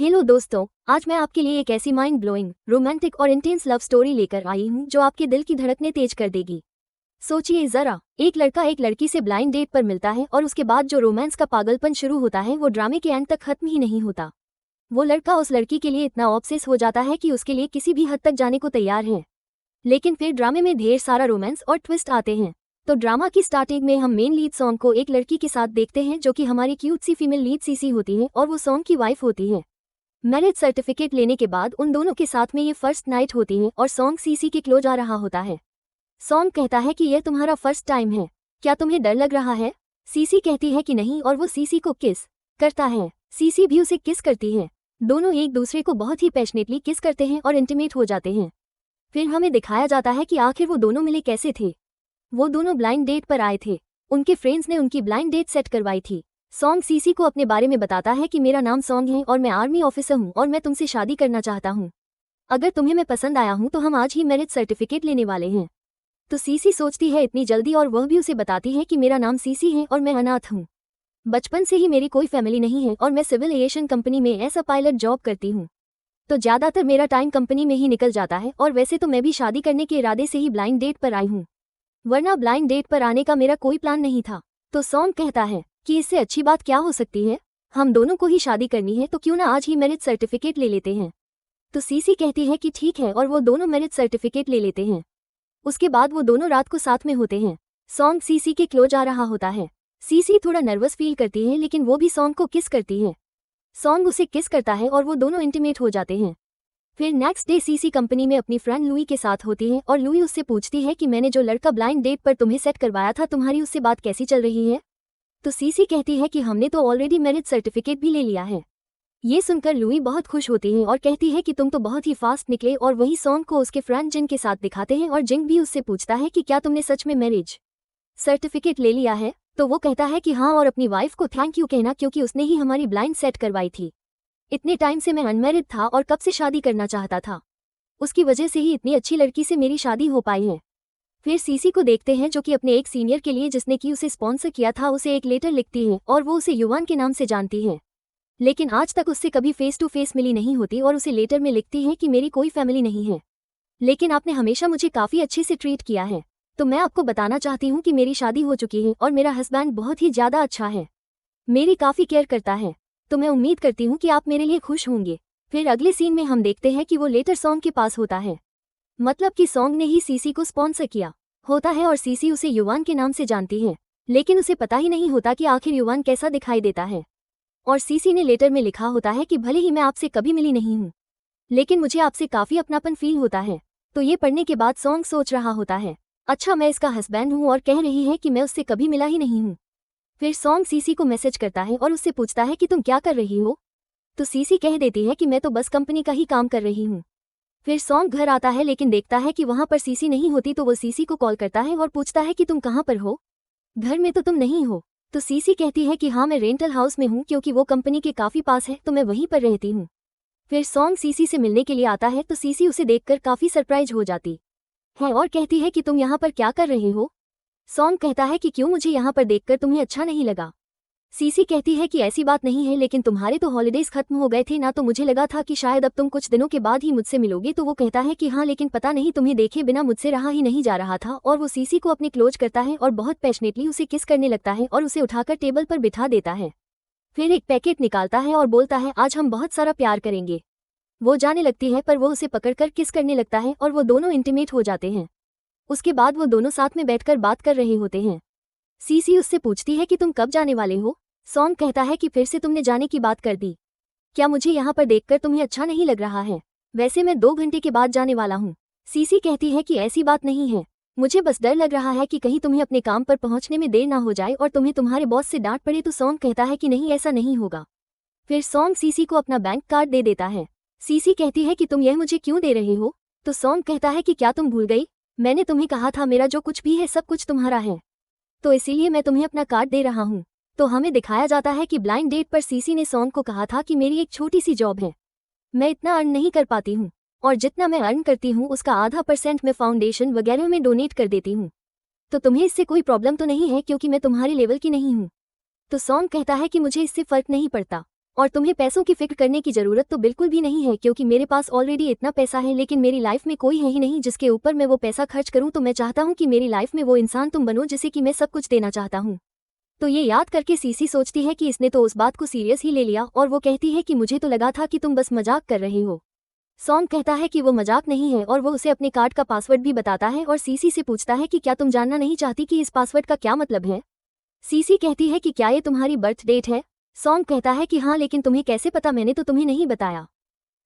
Hello दोस्तों, आज मैं आपके लिए एक ऐसी माइंड ब्लोइंग, रोमांटिक और इंटेंस लव स्टोरी लेकर आई हूँ जो आपके दिल की धड़कनें तेज कर देगी। सोचिए जरा, एक लड़का एक लड़की से ब्लाइंड डेट पर मिलता है और उसके बाद जो रोमांस का पागलपन शुरू होता है वो ड्रामे के एंड तक खत्म ही नहीं होता। वो लड़का उस लड़की के लिए इतना ऑब्सेस हो जाता है कि उसके लिए किसी भी हद तक जाने को तैयार है। लेकिन फिर ड्रामे में ढेर सारा रोमांस और ट्विस्ट आते हैं। तो ड्रामा की स्टार्टिंग में हम मेन लीड सॉन्ग को एक लड़की के साथ देखते हैं जो कि हमारी क्यूट सी फीमेल लीड सीसी होती है और वो सॉन्ग की वाइफ होती है। मैरिज सर्टिफिकेट लेने के बाद उन दोनों के साथ में ये फर्स्ट नाइट होती है और सॉन्ग सीसी के क्लोज आ रहा होता है। सॉन्ग कहता है कि यह तुम्हारा फर्स्ट टाइम है, क्या तुम्हें डर लग रहा है? सीसी कहती है कि नहीं और वो सीसी को किस करता है। सीसी भी उसे किस करती है। दोनों एक दूसरे को बहुत ही पैशनेटली किस करते हैं और इंटीमेट हो जाते हैं। फिर हमें दिखाया जाता है कि आखिर वो दोनों मिले कैसे थे। वो दोनों ब्लाइंड डेट पर आए थे। उनके फ्रेंड्स ने उनकी ब्लाइंड डेट सेट करवाई थी। सॉन्ग सीसी को अपने बारे में बताता है कि मेरा नाम सॉन्ग है और मैं आर्मी ऑफिसर हूँ और मैं तुमसे शादी करना चाहता हूँ। अगर तुम्हें मैं पसंद आया हूँ तो हम आज ही मैरिज सर्टिफिकेट लेने वाले हैं। तो सीसी सोचती है इतनी जल्दी और वह भी उसे बताती है कि मेरा नाम सीसी है और मैं अनाथ हूँ। बचपन से ही मेरी कोई फैमिली नहीं है और मैं सिविल एविएशन कंपनी में एज अ पायलट जॉब करती हूँ। तो ज़्यादातर मेरा टाइम कंपनी में ही निकल जाता है और वैसे तो मैं भी शादी करने के इरादे से ही ब्लाइंड डेट पर आई हूँ, वरना ब्लाइंड डेट पर आने का मेरा कोई प्लान नहीं था। तो सॉन्ग कहता है कि इससे अच्छी बात क्या हो सकती है, हम दोनों को ही शादी करनी है तो क्यों ना आज ही मैरिज सर्टिफिकेट ले लेते हैं। तो सीसी कहती है कि ठीक है और वो दोनों मैरिज सर्टिफिकेट ले लेते हैं। उसके बाद वो दोनों रात को साथ में होते हैं। सॉन्ग सीसी के क्लोज आ रहा होता है। सीसी थोड़ा नर्वस फील करती है लेकिन वो भी सॉन्ग को किस करती है। सॉन्ग उसे किस करता है और वो दोनों इंटीमेट हो जाते हैं। फिर नेक्स्ट डे सीसी कंपनी में अपनी फ्रेंड लुई के साथ होती है और लुई उससे पूछती है कि मैंने जो लड़का ब्लाइंड डेट पर तुम्हें सेट करवाया था तुम्हारी उससे बात कैसी चल रही है। तो सीसी कहती है कि हमने तो ऑलरेडी मैरिज सर्टिफिकेट भी ले लिया है। ये सुनकर लुई बहुत खुश होती है और कहती है कि तुम तो बहुत ही फास्ट निकले और वही सॉन्ग को उसके फ्रेंड जिंग के साथ दिखाते हैं और जिंग भी उससे पूछता है कि क्या तुमने सच में मैरिज सर्टिफिकेट ले लिया है। तो वो कहता है कि हाँ और अपनी वाइफ को थैंक यू कहना क्योंकि उसने ही हमारी ब्लाइंड सेट करवाई थी। इतने टाइम से मैं अनमैरिड था और कब से शादी करना चाहता था, उसकी वजह से ही इतनी अच्छी लड़की से मेरी शादी हो पाई है। फिर सीसी को देखते हैं जो कि अपने एक सीनियर के लिए जिसने कि उसे स्पॉन्सर किया था उसे एक लेटर लिखती है और वो उसे युवान के नाम से जानती है। लेकिन आज तक उससे कभी फेस टू फेस मिली नहीं होती और उसे लेटर में लिखती है कि मेरी कोई फैमिली नहीं है, लेकिन आपने हमेशा मुझे काफ़ी अच्छे से ट्रीट किया है। तो मैं आपको बताना चाहती हूँ कि मेरी शादी हो चुकी है और मेरा हस्बैंड बहुत ही ज़्यादा अच्छा है, मेरी काफ़ी केयर करता है। तो मैं उम्मीद करती हूँ कि आप मेरे लिए खुश होंगे। फिर अगले सीन में हम देखते हैं कि वो लेटर सॉन्ग के पास होता है, मतलब कि सॉन्ग ने ही सीसी को स्पॉन्सर किया होता है और सीसी उसे युवान के नाम से जानती है, लेकिन उसे पता ही नहीं होता कि आखिर युवान कैसा दिखाई देता है। और सीसी ने लेटर में लिखा होता है कि भले ही मैं आपसे कभी मिली नहीं हूँ लेकिन मुझे आपसे काफ़ी अपनापन फील होता है। तो ये पढ़ने के बाद सॉन्ग सोच रहा होता है अच्छा मैं इसका हस्बैंड हूँ और कह रही है कि मैं उससे कभी मिला ही नहीं हूँ। फिर सॉन्ग सीसी को मैसेज करता है और उससे पूछता है कि तुम क्या कर रही हो। तो सीसी कह देती है कि मैं तो बस कंपनी का ही काम कर रही हूँ। फिर सॉन्ग घर आता है लेकिन देखता है कि वहाँ पर सीसी नहीं होती तो वो सीसी को कॉल करता है और पूछता है कि तुम कहाँ पर हो, घर में तो तुम नहीं हो। तो सीसी कहती है कि हाँ मैं रेंटल हाउस में हूँ क्योंकि वो कंपनी के काफ़ी पास है तो मैं वहीं पर रहती हूँ। फिर सॉन्ग सीसी से मिलने के लिए आता है तो सीसी उसे देखकर काफ़ी सरप्राइज हो जाती है और कहती है कि तुम यहाँ पर क्या कर रहे हो। सॉन्ग कहता है कि क्यों मुझे यहाँ पर देखकर तुम्हें अच्छा नहीं लगा। सीसी कहती है कि ऐसी बात नहीं है लेकिन तुम्हारे तो हॉलीडेज खत्म हो गए थे ना तो मुझे लगा था कि शायद अब तुम कुछ दिनों के बाद ही मुझसे मिलोगे। तो वो कहता है कि हाँ लेकिन पता नहीं तुम्हें देखे बिना मुझसे रहा ही नहीं जा रहा था और वो सीसी को अपने क्लोज करता है और बहुत पैशनेटली उसे किस करने लगता है और उसे उठाकर टेबल पर बिठा देता है। फिर एक पैकेट निकालता है और बोलता है आज हम बहुत सारा प्यार करेंगे। वो जाने लगती है पर वो उसे पकड़कर किस करने लगता है और वो दोनों इंटीमेट हो जाते हैं। उसके बाद वो दोनों साथ में बैठकर बात कर रहे होते हैं। सीसी उससे पूछती है कि तुम कब जाने वाले हो। सॉन्ग कहता है कि फिर से तुमने जाने की बात कर दी, क्या मुझे यहाँ पर देखकर तुम्हें अच्छा नहीं लग रहा है? वैसे मैं 2 घंटे के बाद जाने वाला हूँ। सीसी कहती है कि ऐसी बात नहीं है, मुझे बस डर लग रहा है कि कहीं तुम्हें अपने काम पर पहुँचने में देर ना हो जाए और तुम्हें तुम्हारे बॉस से डांट पड़े। तो सॉन्ग कहता है कि नहीं ऐसा नहीं होगा। फिर सॉन्ग सीसी को अपना बैंक कार्ड दे देता है। सीसी कहती है कि तुम यह मुझे क्यों दे रहे हो। तो सॉन्ग कहता है कि क्या तुम भूल गई, मैंने तुम्हें कहा था मेरा जो कुछ भी है सब कुछ तुम्हारा है, तो इसीलिए मैं तुम्हें अपना कार्ड दे रहा हूँ। तो हमें दिखाया जाता है कि ब्लाइंड डेट पर सीसी ने सॉन्ग को कहा था कि मेरी एक छोटी सी जॉब है, मैं इतना अर्न नहीं कर पाती हूँ और जितना मैं अर्न करती हूँ उसका आधा % मैं फाउंडेशन वगैरह में डोनेट कर देती हूँ। तो तुम्हें इससे कोई प्रॉब्लम तो नहीं है क्योंकि मैं तुम्हारे लेवल की नहीं हूँ। तो सॉन्ग कहता है कि मुझे इससे फ़र्क नहीं पड़ता, और तुम्हें पैसों की फिक्र करने की ज़रूरत तो बिल्कुल भी नहीं है, क्योंकि मेरे पास ऑलरेडी इतना पैसा है। लेकिन मेरी लाइफ में कोई है ही नहीं जिसके ऊपर मैं वो पैसा खर्च करूँ। तो मैं चाहता हूँ कि मेरी लाइफ में वो इंसान तुम बनो जिसे कि मैं सब कुछ देना चाहता हूँ। तो ये याद करके सीसी सोचती है कि इसने तो उस बात को सीरियस ही ले लिया, और वो कहती है कि मुझे तो लगा था कि तुम बस मजाक कर रहे हो। सॉन्ग कहता है कि वो मजाक नहीं है, और वो उसे अपने कार्ड का पासवर्ड भी बताता है और सीसी से पूछता है कि क्या तुम जानना नहीं चाहती कि इस पासवर्ड का क्या मतलब है। सीसी कहती है कि क्या ये तुम्हारी बर्थ डेट है। सॉन्ग कहता है कि हाँ, लेकिन तुम्हें कैसे पता, मैंने तो तुम्हें नहीं बताया।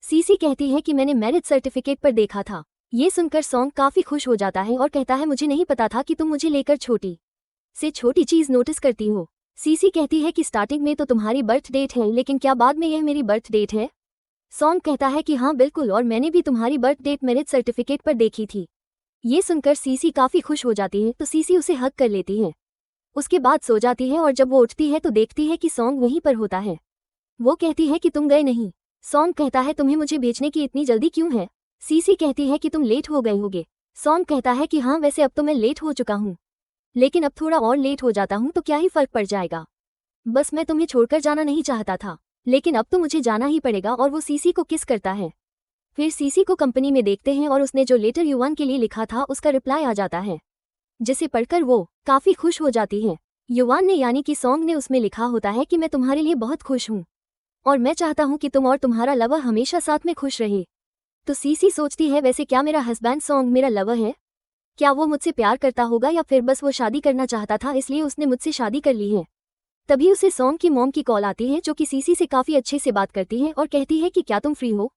सीसी कहती है कि मैंने मैरिज सर्टिफिकेट पर देखा था। ये सुनकर सॉन्ग काफी खुश हो जाता है और कहता है मुझे नहीं पता था कि तुम मुझे लेकर छोटी से छोटी चीज नोटिस करती हो। सीसी कहती है कि स्टार्टिंग में तो तुम्हारी बर्थ डेट है, लेकिन क्या बाद में यह मेरी बर्थ डेट है। सॉन्ग कहता है कि हाँ बिल्कुल, और मैंने भी तुम्हारी बर्थ डेट मैरिज सर्टिफिकेट पर देखी थी। ये सुनकर सीसी काफी खुश हो जाती है, तो सीसी उसे हक कर लेती है। उसके बाद सो जाती है, और जब वो उठती है तो देखती है कि सॉन्ग वहीं पर होता है। वो कहती है कि तुम गए नहीं। सॉन्ग कहता है तुम्हें मुझे भेजने की इतनी जल्दी क्यों है। सीसी कहती है कि तुम लेट हो गए होगे। सॉन्ग कहता है कि हाँ, वैसे अब तो मैं लेट हो चुका हूँ, लेकिन अब थोड़ा और लेट हो जाता हूँ तो क्या ही फर्क पड़ जाएगा। बस मैं तुम्हें छोड़कर जाना नहीं चाहता था, लेकिन अब तो मुझे जाना ही पड़ेगा। और वो सीसी को किस करता है। फिर सीसी को कंपनी में देखते हैं और उसने जो लेटर युवान के लिए लिखा था उसका रिप्लाई आ जाता है, जिसे पढ़कर वो काफी खुश हो जाती है। युवान ने यानी कि सॉन्ग ने उसमें लिखा होता है कि मैं तुम्हारे लिए बहुत खुश हूँ, और मैं चाहता हूँ कि तुम और तुम्हारा लवर हमेशा साथ में खुश रहे। तो सीसी सोचती है वैसे क्या मेरा हस्बैंड सॉन्ग मेरा लवर है? क्या वो मुझसे प्यार करता होगा, या फिर बस वो शादी करना चाहता था इसलिए उसने मुझसे शादी कर ली है। तभी उसे सॉन्ग की मॉम की कॉल आती है, जो कि सीसी से काफी अच्छे से बात करती है और कहती है कि क्या तुम फ्री हो,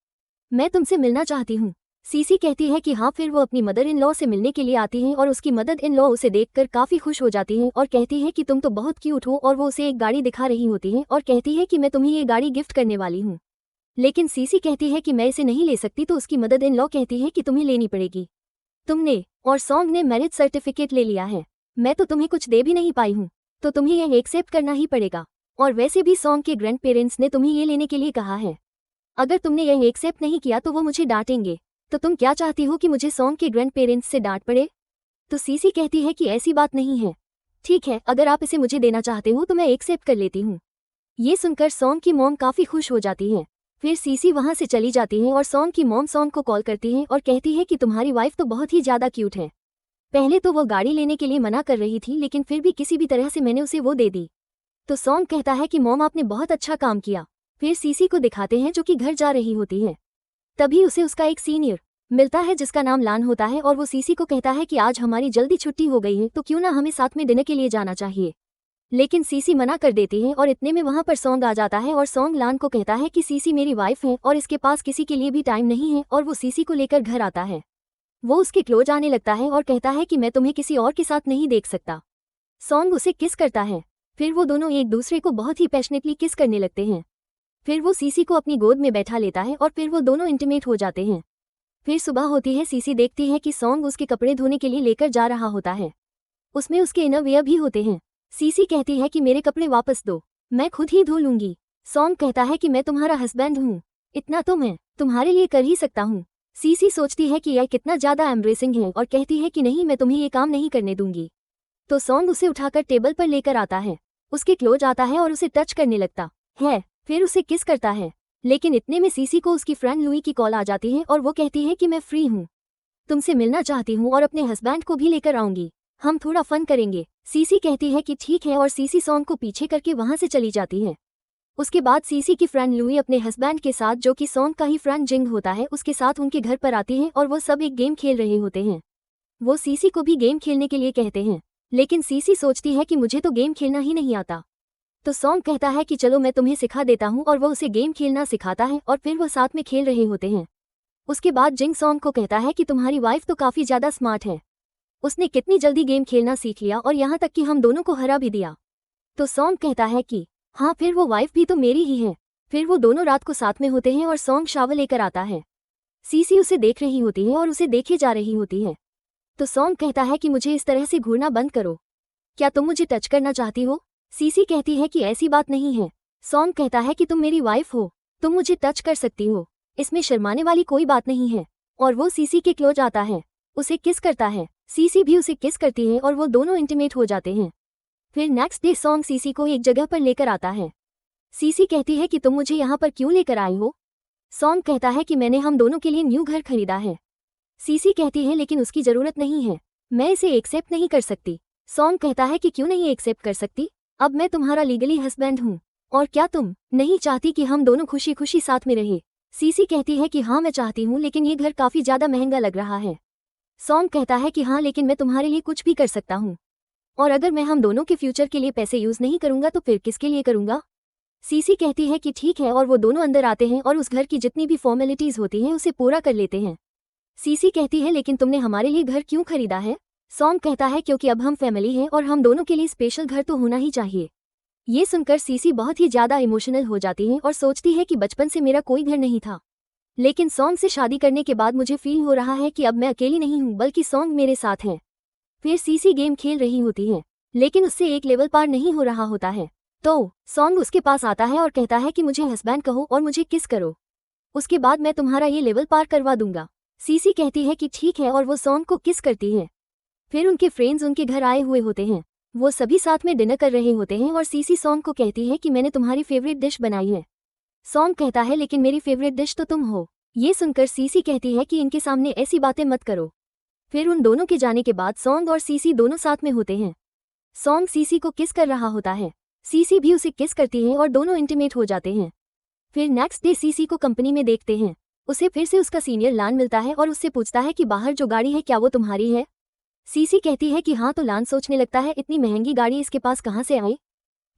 मैं तुमसे मिलना चाहती हूँ। सीसी कहती है कि हाँ। फिर वो अपनी मदर इन लॉ से मिलने के लिए आती है, और उसकी मदर इन लॉ उसे देखकर काफी खुश हो जाती है और कहती है कि तुम तो बहुत क्यूट हो। और वो उसे एक गाड़ी दिखा रही होती है और कहती है कि मैं तुम्हें ये गाड़ी गिफ्ट करने वाली हूँ। लेकिन सीसी कहती है कि मैं इसे नहीं ले सकती। तो उसकी मदर इन लॉ कहती है कि तुम्हें लेनी पड़ेगी, तुमने और सॉन्ग ने मैरिज सर्टिफिकेट ले लिया है, मैं तो तुम्हें कुछ दे भी नहीं पाई हूँ, तो तुम्हें यह एक्सेप्ट करना ही पड़ेगा। और वैसे भी सॉन्ग के ग्रैंड पेरेंट्स ने तुम्हें ये लेने के लिए कहा है, अगर तुमने यह एक्सेप्ट नहीं किया तो वो मुझे डांटेंगे। तो तुम क्या चाहती हो कि मुझे सॉन्ग के ग्रैंड पेरेंट्स से डांट पड़े? तो सीसी कहती है कि ऐसी बात नहीं है, ठीक है, अगर आप इसे मुझे देना चाहते हो तो मैं एक्सेप्ट कर लेती हूँ। ये सुनकर सॉन्ग की मॉम काफी खुश हो जाती है। फिर सीसी वहां से चली जाती है और सॉन्ग की मॉम सॉन्ग को कॉल करती है और कहती है कि तुम्हारी वाइफ तो बहुत ही ज्यादा क्यूट है। पहले तो वो गाड़ी लेने के लिए मना कर रही थी, लेकिन फिर भी किसी भी तरह से मैंने उसे वो दे दी। तो सॉन्ग कहता है कि मॉम आपने बहुत अच्छा काम किया। फिर सीसी को दिखाते हैं जो कि घर जा रही होती है। तभी उसे उसका एक सीनियर मिलता है जिसका नाम लान होता है, और वो सीसी को कहता है कि आज हमारी जल्दी छुट्टी हो गई है, तो क्यों ना हमें साथ में डिनर के लिए जाना चाहिए। लेकिन सीसी मना कर देती है, और इतने में वहां पर सॉन्ग आ जाता है और सॉन्ग लान को कहता है कि सीसी मेरी वाइफ है और इसके पास किसी के लिए भी टाइम नहीं है, और वो सीसी को लेकर घर आता है। वो उसके क्लोज आने लगता है और कहता है कि मैं तुम्हें किसी और के साथ नहीं देख सकता। सॉन्ग उसे किस करता है। फिर वो दोनों एक दूसरे को बहुत ही पैशनेटली किस करने लगते हैं। फिर वो सीसी को अपनी गोद में बैठा लेता है और फिर वो दोनों इंटीमेट हो जाते हैं। फिर सुबह होती है, सीसी देखती है कि सॉन्ग उसके कपड़े धोने के लिए लेकर जा रहा होता है। उसमें उसके इनरवियर भी होते हैं। सीसी कहती है कि मेरे कपड़े वापस दो, मैं खुद ही धो लूंगी। सॉन्ग कहता है कि मैं तुम्हारा हस्बैंड हूँ, इतना तो मैं तुम्हारे लिए कर ही सकता हूँ। सीसी सोचती है कि यह कितना ज्यादा एम्ब्रेसिंग है और कहती है कि नहीं, मैं तुम्हें ये काम नहीं करने दूंगी। तो सॉन्ग उसे उठाकर टेबल पर लेकर आता है, उसके क्लोज आता है और उसे टच करने लगता है, फिर उसे किस करता है। लेकिन इतने में सीसी को उसकी फ्रेंड लुई की कॉल आ जाती है और वो कहती है कि मैं फ्री हूँ, तुमसे मिलना चाहती हूँ और अपने हस्बैंड को भी लेकर आऊंगी, हम थोड़ा फन करेंगे। सीसी कहती है कि ठीक है, और सीसी सॉन्ग को पीछे करके वहां से चली जाती है। उसके बाद सीसी की फ्रेंड लुई अपने हस्बैंड के साथ, जो कि सॉन्ग का ही फ्रेंड जिंग होता है, उसके साथ उनके घर पर आती है और वो सब एक गेम खेल रहे होते हैं। वो सीसी को भी गेम खेलने के लिए कहते हैं, लेकिन सीसी सोचती है कि मुझे तो गेम खेलना ही नहीं आता। तो सॉन्ग कहता है कि चलो मैं तुम्हें सिखा देता हूँ, और वो उसे गेम खेलना सिखाता है और फिर वो साथ में खेल रहे होते हैं। उसके बाद जिंग सॉन्ग को कहता है कि तुम्हारी वाइफ तो काफी ज्यादा स्मार्ट है, उसने कितनी जल्दी गेम खेलना सीख लिया और यहाँ तक कि हम दोनों को हरा भी दिया। तो सॉन्ग कहता है कि हाँ, फिर वो वाइफ भी तो मेरी ही है। फिर वो दोनों रात को साथ में होते हैं और सॉन्ग शावर लेकर आता है। सीसी उसे देख रही होती है और उसे देखे जा रही होती है। तो सॉन्ग कहता है कि मुझे इस तरह से घूरना बंद करो, क्या तुम मुझे टच करना चाहती हो? सीसी कहती है कि ऐसी बात नहीं है। सॉन्ग कहता है कि तुम मेरी वाइफ हो, तुम मुझे टच कर सकती हो, इसमें शर्माने वाली कोई बात नहीं है। और वो सीसी के क्लोज आता है, उसे किस करता है, सीसी भी उसे किस करती है और वो दोनों इंटीमेट हो जाते हैं। फिर नेक्स्ट डे सॉन्ग सीसी को एक जगह पर लेकर आता है। सीसी कहती है कि तुम मुझे यहाँ पर क्यों लेकर आई हो। सॉन्ग कहता है कि मैंने हम दोनों के लिए न्यू घर खरीदा है। सीसी कहती है लेकिन उसकी जरूरत नहीं है, मैं इसे एक्सेप्ट नहीं कर सकती। सॉन्ग कहता है कि क्यों नहीं एक्सेप्ट कर सकती, अब मैं तुम्हारा लीगली हस्बैंड हूँ, और क्या तुम नहीं चाहती कि हम दोनों खुशी खुशी साथ में रहे। सीसी कहती है कि हाँ मैं चाहती हूँ, लेकिन ये घर काफी ज्यादा महंगा लग रहा है। सॉन्ग कहता है कि हाँ लेकिन मैं तुम्हारे लिए कुछ भी कर सकता हूँ, और अगर मैं हम दोनों के फ्यूचर के लिए पैसे यूज नहीं करूंगा तो फिर किसके लिए करूंगा। सीसी कहती है कि ठीक है, और वो दोनों अंदर आते हैं और उस घर की जितनी भी फॉर्मेलिटीज होती हैं उसे पूरा कर लेते हैं। सीसी कहती है लेकिन तुमने हमारे लिए घर क्यों खरीदा है। सॉन्ग कहता है क्योंकि अब हम फैमिली हैं और हम दोनों के लिए स्पेशल घर तो होना ही चाहिए। ये सुनकर सीसी बहुत ही ज्यादा इमोशनल हो जाती है और सोचती है कि बचपन से मेरा कोई घर नहीं था, लेकिन सॉन्ग से शादी करने के बाद मुझे फील हो रहा है कि अब मैं अकेली नहीं हूँ बल्कि सॉन्ग मेरे साथ है। फिर सीसी गेम खेल रही होती है, लेकिन उससे एक लेवल पार नहीं हो रहा होता है, तो सॉन्ग उसके पास आता है और कहता है कि मुझे हस्बैंड कहो और मुझे किस करो, उसके बाद मैं तुम्हारा ये लेवल पार करवा दूंगा। सीसी कहती है कि ठीक है और वो सॉन्ग को किस करती है। फिर उनके फ्रेंड्स उनके घर आए हुए होते हैं, वो सभी साथ में डिनर कर रहे होते हैं और सीसी सॉन्ग को कहती है कि मैंने तुम्हारी फेवरेट डिश बनाई है। सॉन्ग कहता है लेकिन मेरी फेवरेट डिश तो तुम हो। ये सुनकर सीसी कहती है कि इनके सामने ऐसी बातें मत करो। फिर उन दोनों के जाने के बाद सॉन्ग और सीसी दोनों साथ में होते हैं। सॉन्ग सीसी को किस कर रहा होता है, सीसी भी उसे किस करती है और दोनों इंटीमेट हो जाते हैं। फिर नेक्स्ट डे सीसी को कंपनी में देखते हैं, उसे फिर से उसका सीनियर लान मिलता है और उससे पूछता है कि बाहर जो गाड़ी है क्या वो तुम्हारी है। सीसी कहती है कि हाँ, तो लान सोचने लगता है इतनी महंगी गाड़ी इसके पास कहाँ से आई,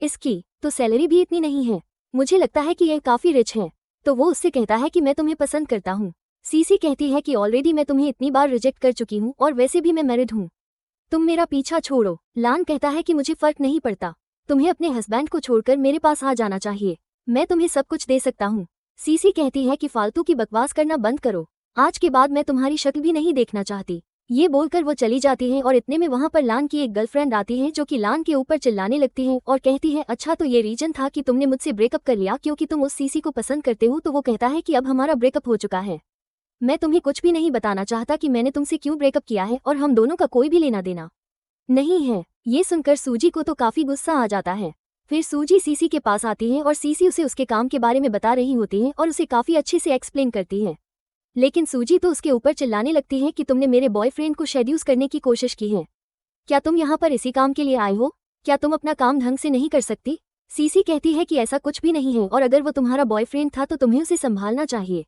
इसकी तो सैलरी भी इतनी नहीं है, मुझे लगता है कि यह काफी रिच है। तो वो उससे कहता है कि मैं तुम्हें पसंद करता हूँ। सीसी कहती है कि ऑलरेडी मैं तुम्हें इतनी बार रिजेक्ट कर चुकी हूँ और वैसे भी मैं मैरिड हूँ, तुम मेरा पीछा छोड़ो। लान कहता है कि मुझे फर्क नहीं पड़ता, तुम्हें अपने हस्बैंड को छोड़कर मेरे पास आ जाना चाहिए, मैं तुम्हें सब कुछ दे सकता हूँ। सीसी कहती है कि फालतू की बकवास करना बंद करो, आज के बाद मैं तुम्हारी शक्ल भी नहीं देखना चाहती। ये बोलकर वो चली जाती है और इतने में वहाँ पर लान की एक गर्लफ्रेंड आती है जो कि लान के ऊपर चिल्लाने लगती है और कहती है अच्छा तो ये रीजन था कि तुमने मुझसे ब्रेकअप कर लिया क्योंकि तुम उस सीसी को पसंद करते हो। तो वो कहता है कि अब हमारा ब्रेकअप हो चुका है, मैं तुम्हें कुछ भी नहीं बताना चाहता कि मैंने तुमसे क्यों ब्रेकअप किया है और हम दोनों का कोई भी लेना देना नहीं है। ये सुनकर सूजी को तो काफी गुस्सा आ जाता है। फिर सूजी सीसी के पास आती है और सीसी उसे उसके काम के बारे में बता रही होती है और उसे काफी अच्छे से एक्सप्लेन करती है, लेकिन सूजी तो उसके ऊपर चिल्लाने लगती है कि तुमने मेरे बॉयफ्रेंड को शेड्यूस करने की कोशिश की है, क्या तुम यहाँ पर इसी काम के लिए आए हो, क्या तुम अपना काम ढंग से नहीं कर सकती। सीसी कहती है कि ऐसा कुछ भी नहीं है और अगर वो तुम्हारा बॉयफ्रेंड था तो तुम्हें उसे संभालना चाहिए,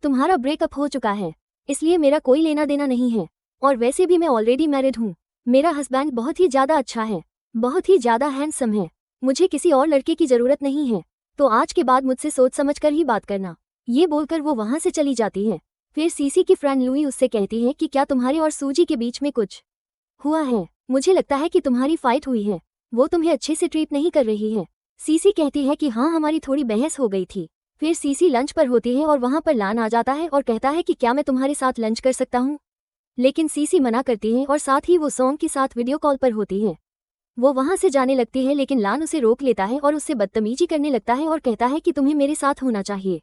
तुम्हारा ब्रेकअप हो चुका है इसलिए मेरा कोई लेना देना नहीं है, और वैसे भी मैं ऑलरेडी मैरिड हूँ, मेरा हस्बैंड बहुत ही ज्यादा अच्छा है, बहुत ही ज्यादा हैंडसम है, मुझे किसी और लड़के की जरूरत नहीं है, तो आज के बाद मुझसे सोच समझ कर ही बात करना। ये बोलकर वो वहां से चली जाती है। फिर सीसी की फ्रेंड लुई उससे कहती है कि क्या तुम्हारे और सूजी के बीच में कुछ हुआ है, मुझे लगता है कि तुम्हारी फाइट हुई है, वो तुम्हें अच्छे से ट्रीट नहीं कर रही है। सीसी कहती है कि हाँ, हमारी थोड़ी बहस हो गई थी। फिर सीसी लंच पर होती है और वहां पर लान आ जाता है और कहता है कि क्या मैं तुम्हारे साथ लंच कर सकता हूँ, लेकिन सीसी मना करती है और साथ ही वो सॉन्ग के साथ वीडियो कॉल पर होती है। वो वहां से जाने लगती है लेकिन लान उसे रोक लेता है और उससे बदतमीजी करने लगता है और कहता है कि तुम्हें मेरे साथ होना चाहिए,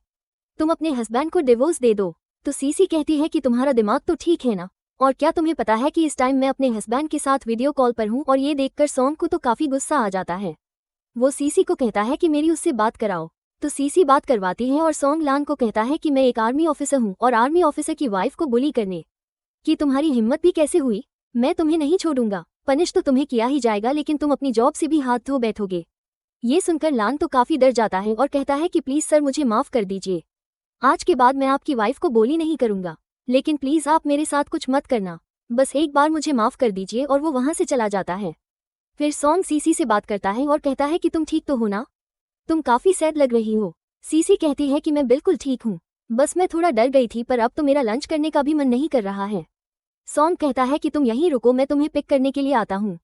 तुम अपने हस्बैंड को डिवोर्स दे दो। तो सीसी कहती है कि तुम्हारा दिमाग तो ठीक है ना, और क्या तुम्हें पता है कि इस टाइम मैं अपने हस्बैंड के साथ वीडियो कॉल पर हूँ। और ये देखकर सॉन्ग को तो काफी गुस्सा आ जाता है, वो सीसी को कहता है कि मेरी उससे बात कराओ। तो सीसी बात करवाती है और सॉन्ग लान को कहता है कि मैं एक आर्मी ऑफिसर हूँ और आर्मी ऑफिसर की वाइफ को बुली करने की तुम्हारी हिम्मत भी कैसे हुई, मैं तुम्हें नहीं छोड़ूंगा, पनिश तो तुम्हें किया ही जाएगा लेकिन तुम अपनी जॉब से भी हाथ धो बैठोगे। ये सुनकर लान तो काफी डर जाता है और कहता है कि प्लीज सर मुझे माफ कर दीजिए, आज के बाद मैं आपकी वाइफ को बोली नहीं करूंगा, लेकिन प्लीज आप मेरे साथ कुछ मत करना, बस एक बार मुझे माफ कर दीजिए। और वो वहां से चला जाता है। फिर सॉन्ग सीसी से बात करता है और कहता है कि तुम ठीक तो हो ना, तुम काफी सैड लग रही हो। सीसी कहती है कि मैं बिल्कुल ठीक हूँ, बस मैं थोड़ा डर गई थी पर अब तो मेरा लंच करने का भी मन नहीं कर रहा है। सॉन्ग कहता है कि तुम यहीं रुको, मैं तुम्हें पिक करने के लिए आता हूँ,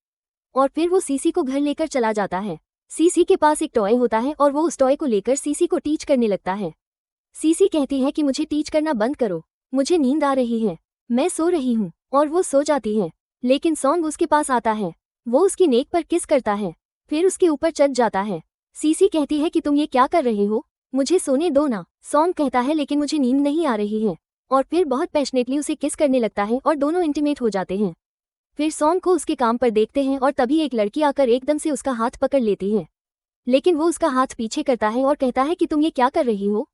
और फिर वो सीसी को घर लेकर चला जाता है। सीसी के पास एक टॉय होता है और वो उस टॉय को लेकर सीसी को टीच करने लगता है। सीसी कहती है कि मुझे टीच करना बंद करो, मुझे नींद आ रही है, मैं सो रही हूँ, और वो सो जाती है। लेकिन सॉन्ग उसके पास आता है, वो उसकी नेक पर किस करता है, फिर उसके ऊपर चढ़ जाता है। सीसी कहती है कि तुम ये क्या कर रहे हो, मुझे सोने दो ना। सॉन्ग कहता है लेकिन मुझे नींद नहीं आ रही है, और फिर बहुत पैशनेटली उसे किस करने लगता है और दोनों इंटीमेट हो जाते हैं। फिर सॉन्ग को उसके काम पर देखते हैं और तभी एक लड़की आकर एकदम से उसका हाथ पकड़ लेती है। लेकिन वो उसका हाथ पीछे करता है और कहता है कि तुम ये क्या कर रही हो।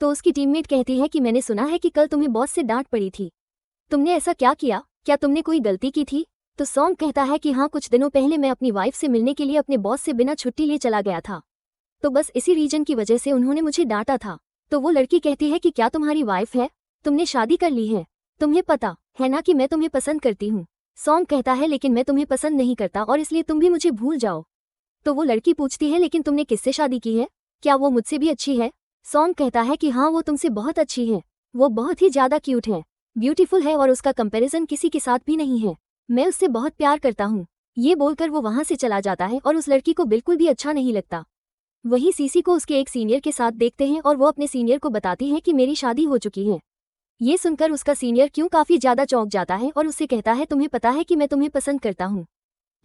तो उसकी टीममेट कहती है कि मैंने सुना है कि कल तुम्हें बॉस से डांट पड़ी थी। तुमने ऐसा क्या किया, क्या तुमने कोई गलती की थी। तो सॉन्ग कहता है कि हाँ, कुछ दिनों पहले मैं अपनी वाइफ से मिलने के लिए अपने बॉस से बिना छुट्टी लिए चला गया था, तो बस इसी रीजन की वजह से उन्होंने मुझे डांटा था। तो वो लड़की कहती है कि क्या तुम्हारी वाइफ है, तुमने शादी कर ली है, तुम्हें पता है ना कि मैं तुम्हें पसंद करती हूँ। सॉन्ग कहता है लेकिन मैं तुम्हें पसंद नहीं करता और इसलिए तुम भी मुझे भूल जाओ। तो वो लड़की पूछती है लेकिन तुमने किससे शादी की है, क्या वो मुझसे भी अच्छी है। सॉन्ग कहता है कि हाँ, वो तुमसे बहुत अच्छी है, वो बहुत ही ज्यादा क्यूट है, ब्यूटीफुल है और उसका कंपैरिजन किसी के साथ भी नहीं है, मैं उससे बहुत प्यार करता हूँ। ये बोलकर वो वहां से चला जाता है और उस लड़की को बिल्कुल भी अच्छा नहीं लगता। वहीं सीसी को उसके एक सीनियर के साथ देखते हैं और वो अपने सीनियर को बताती है कि मेरी शादी हो चुकी है। ये सुनकर उसका सीनियर क्यों काफी ज्यादा चौंक जाता है और उससे कहता है तुम्हें पता है कि मैं तुम्हें पसंद करता हूँ,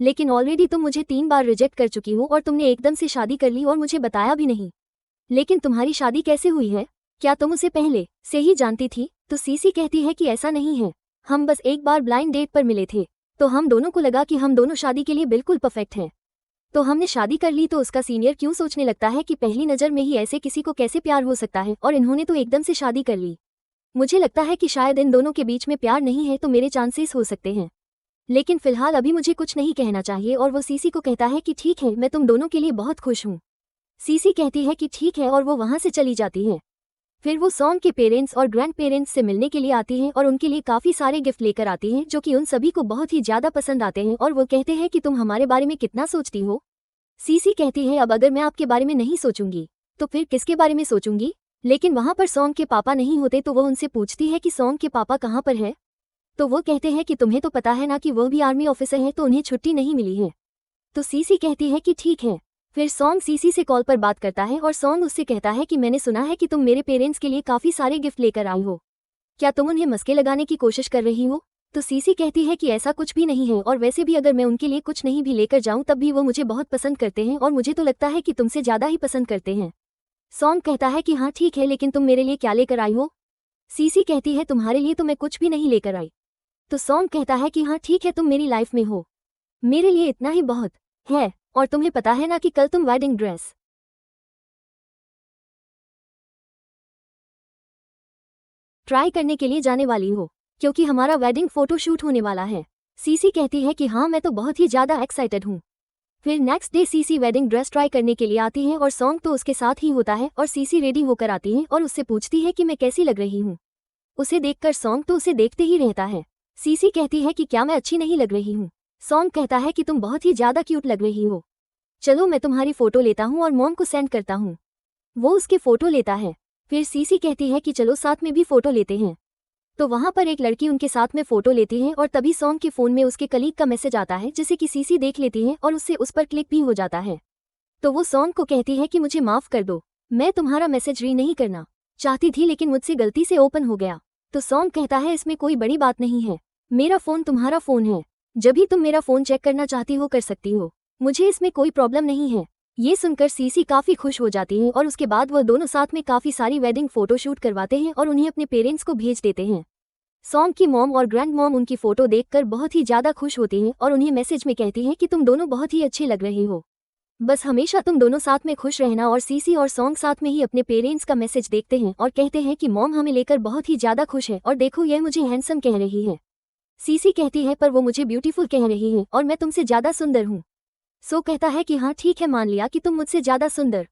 लेकिन ऑलरेडी तुम मुझे 3 बार रिजेक्ट कर चुकी हो और तुमने एकदम से शादी कर ली और मुझे बताया भी नहीं। लेकिन तुम्हारी शादी कैसे हुई है, क्या तुम उसे पहले से ही जानती थी। तो सीसी कहती है कि ऐसा नहीं है, हम बस एक बार ब्लाइंड डेट पर मिले थे, तो हम दोनों को लगा कि हम दोनों शादी के लिए बिल्कुल परफेक्ट हैं, तो हमने शादी कर ली। तो उसका सीनियर क्यों सोचने लगता है कि पहली नज़र में ही ऐसे किसी को कैसे प्यार हो सकता है और इन्होंने तो एकदम से शादी कर ली। मुझे लगता है कि शायद इन दोनों के बीच में प्यार नहीं है, तो मेरे चांसेस हो सकते हैं, लेकिन फिलहाल अभी मुझे कुछ नहीं कहना चाहिए। और वो सीसी को कहता है कि ठीक है, मैं तुम दोनों के लिए बहुत खुश हूँ। सीसी कहती है कि ठीक है और वो वहाँ से चली जाती है। फिर वो सॉन्ग के पेरेंट्स और ग्रैंड पेरेंट्स से मिलने के लिए आती हैं और उनके लिए काफ़ी सारे गिफ्ट लेकर आती हैं जो कि उन सभी को बहुत ही ज़्यादा पसंद आते हैं। और वो कहते हैं कि तुम हमारे बारे में कितना सोचती हो। सीसी कहती है अब अगर मैं आपके बारे में नहीं सोचूंगी तो फिर किसके बारे में सोचूंगी। लेकिन वहाँ पर सॉन्ग के पापा नहीं होते, तो वो उनसे पूछती है कि सॉन्ग के पापा कहाँ पर है। तो वो कहते हैं कि तुम्हें तो पता है ना कि वो भी आर्मी ऑफिसर हैं, तो उन्हें छुट्टी नहीं मिली है। तो सीसी कहती है कि ठीक है। फिर सॉन्ग सीसी से कॉल पर बात करता है और सॉन्ग उससे कहता है कि मैंने सुना है कि तुम मेरे पेरेंट्स के लिए काफ़ी सारे गिफ्ट लेकर आई हो, क्या तुम उन्हें मस्के लगाने की कोशिश कर रही हो। तो सीसी कहती है कि ऐसा कुछ भी नहीं है, और वैसे भी अगर मैं उनके लिए कुछ नहीं भी लेकर जाऊं तब भी वो मुझे बहुत पसंद करते हैं और मुझे तो लगता है कि तुमसे ज़्यादा ही पसंद करते हैं। सॉन्ग कहता है कि हाँ ठीक है, लेकिन तुम मेरे लिए क्या लेकर आई हो। सीसी कहती है तुम्हारे लिए तो मैं कुछ भी नहीं लेकर आई। तो सॉन्ग कहता है कि हाँ ठीक है, तुम मेरी लाइफ में हो, मेरे लिए इतना ही बहुत है। और तुम्हें पता है ना कि कल तुम वेडिंग ड्रेस ट्राई करने के लिए जाने वाली हो, क्योंकि हमारा वेडिंग फोटोशूट होने वाला है। सीसी कहती है कि हाँ, मैं तो बहुत ही ज़्यादा एक्साइटेड हूँ। फिर next day CC wedding dress try करने के लिए आती है और सॉन्ग तो उसके साथ ही होता है और सीसी रेडी होकर आती है और उससे पूछती है कि मैं कैसी लग रही हूँ। उसे देखकर सॉन्ग तो उसे देखते ही रहता है। सीसी कहती है कि क्या मैं अच्छी नहीं लग रही हूँ। सॉन्ग कहता है कि तुम बहुत ही ज़्यादा क्यूट लग रही हो, चलो मैं तुम्हारी फ़ोटो लेता हूँ और मॉम को सेंड करता हूँ। वो उसके फ़ोटो लेता है। फिर सीसी कहती है कि चलो साथ में भी फ़ोटो लेते हैं। तो वहाँ पर एक लड़की उनके साथ में फ़ोटो लेती है और तभी सॉन्ग के फ़ोन में उसके कलीग का मैसेज आता है जिसे कि सीसी देख लेती है और उससे उस पर क्लिक भी हो जाता है। तो वो सॉन्ग को कहती है कि मुझे माफ़ कर दो, मैं तुम्हारा मैसेज रीड नहीं करना चाहती थी, लेकिन मुझसे गलती से ओपन हो गया। तो सॉन्ग कहता है इसमें कोई बड़ी बात नहीं है, मेरा फ़ोन तुम्हारा फ़ोन है, जब भी तुम मेरा फ़ोन चेक करना चाहती हो कर सकती हो, मुझे इसमें कोई प्रॉब्लम नहीं है। ये सुनकर सीसी काफ़ी खुश हो जाती है और उसके बाद वह दोनों साथ में काफ़ी सारी वेडिंग फ़ोटोशूट करवाते हैं और उन्हें अपने पेरेंट्स को भेज देते हैं। सॉन्ग की मॉम और ग्रैंड मॉम उनकी फ़ोटो देखकर बहुत ही ज़्यादा खुश होती हैं और उन्हें मैसेज में कहती हैं कि तुम दोनों बहुत ही अच्छे लग रहे हो, बस हमेशा तुम दोनों साथ में खुश रहना। और सीसी और सॉन्ग साथ में ही अपने पेरेंट्स का मैसेज देखते हैं और कहते हैं कि मॉम हमें लेकर बहुत ही ज़्यादा खुश है और देखो यह मुझे हैंडसम कह रही है। सीसी कहती है पर वो मुझे ब्यूटीफुल कह रही है और मैं तुमसे ज़्यादा सुंदर हूँ। सो कहता है कि हाँ ठीक है, मान लिया कि तुम मुझसे ज़्यादा सुंदर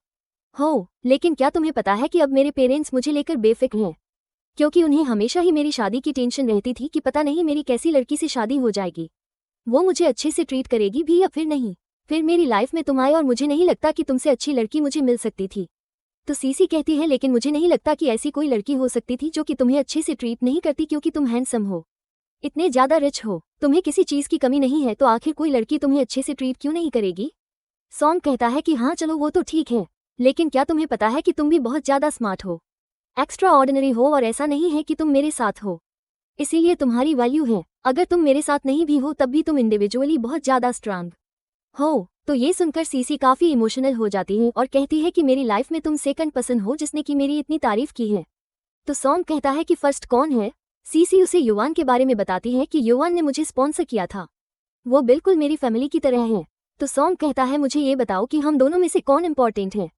हो, लेकिन क्या तुम्हें पता है कि अब मेरे पेरेंट्स मुझे लेकर बेफिक्र हैं, क्योंकि उन्हें हमेशा ही मेरी शादी की टेंशन रहती थी कि पता नहीं मेरी कैसी लड़की से शादी हो जाएगी, वो मुझे अच्छे से ट्रीट करेगी भी या फिर नहीं। फिर मेरी लाइफ में तुम आए और मुझे नहीं लगता कि तुमसे अच्छी लड़की मुझे मिल सकती थी। तो सीसी कहती है लेकिन मुझे नहीं लगता कि ऐसी कोई लड़की हो सकती थी जो कि तुम्हें अच्छे से ट्रीट नहीं करती, क्योंकि तुम हैंडसम हो, इतने ज़्यादा रिच हो, तुम्हें किसी चीज़ की कमी नहीं है, तो आखिर कोई लड़की तुम्हें अच्छे से ट्रीट क्यों नहीं करेगी। सॉन्ग कहता है कि हाँ चलो वो तो ठीक है, लेकिन क्या तुम्हें पता है कि तुम भी बहुत ज़्यादा स्मार्ट हो, एक्स्ट्रा ऑर्डिनरी हो, और ऐसा नहीं है कि तुम मेरे साथ हो इसीलिए तुम्हारी वैल्यू है, अगर तुम मेरे साथ नहीं भी हो तब भी तुम इंडिविजुअली बहुत ज़्यादा स्ट्रांग हो। तो ये सुनकर सीसी काफ़ी इमोशनल हो जाती है और कहती है कि मेरी लाइफ में तुम सेकंड पर्सन हो जिसने कि मेरी इतनी तारीफ की है। तो सॉन्ग कहता है कि फर्स्ट कौन है। सीसी उसे युवान के बारे में बताती है कि युवान ने मुझे स्पॉन्सर किया था, वो बिल्कुल मेरी फैमिली की तरह है, तो सॉन्ग कहता है मुझे ये बताओ कि हम दोनों में से कौन इम्पोर्टेंट है।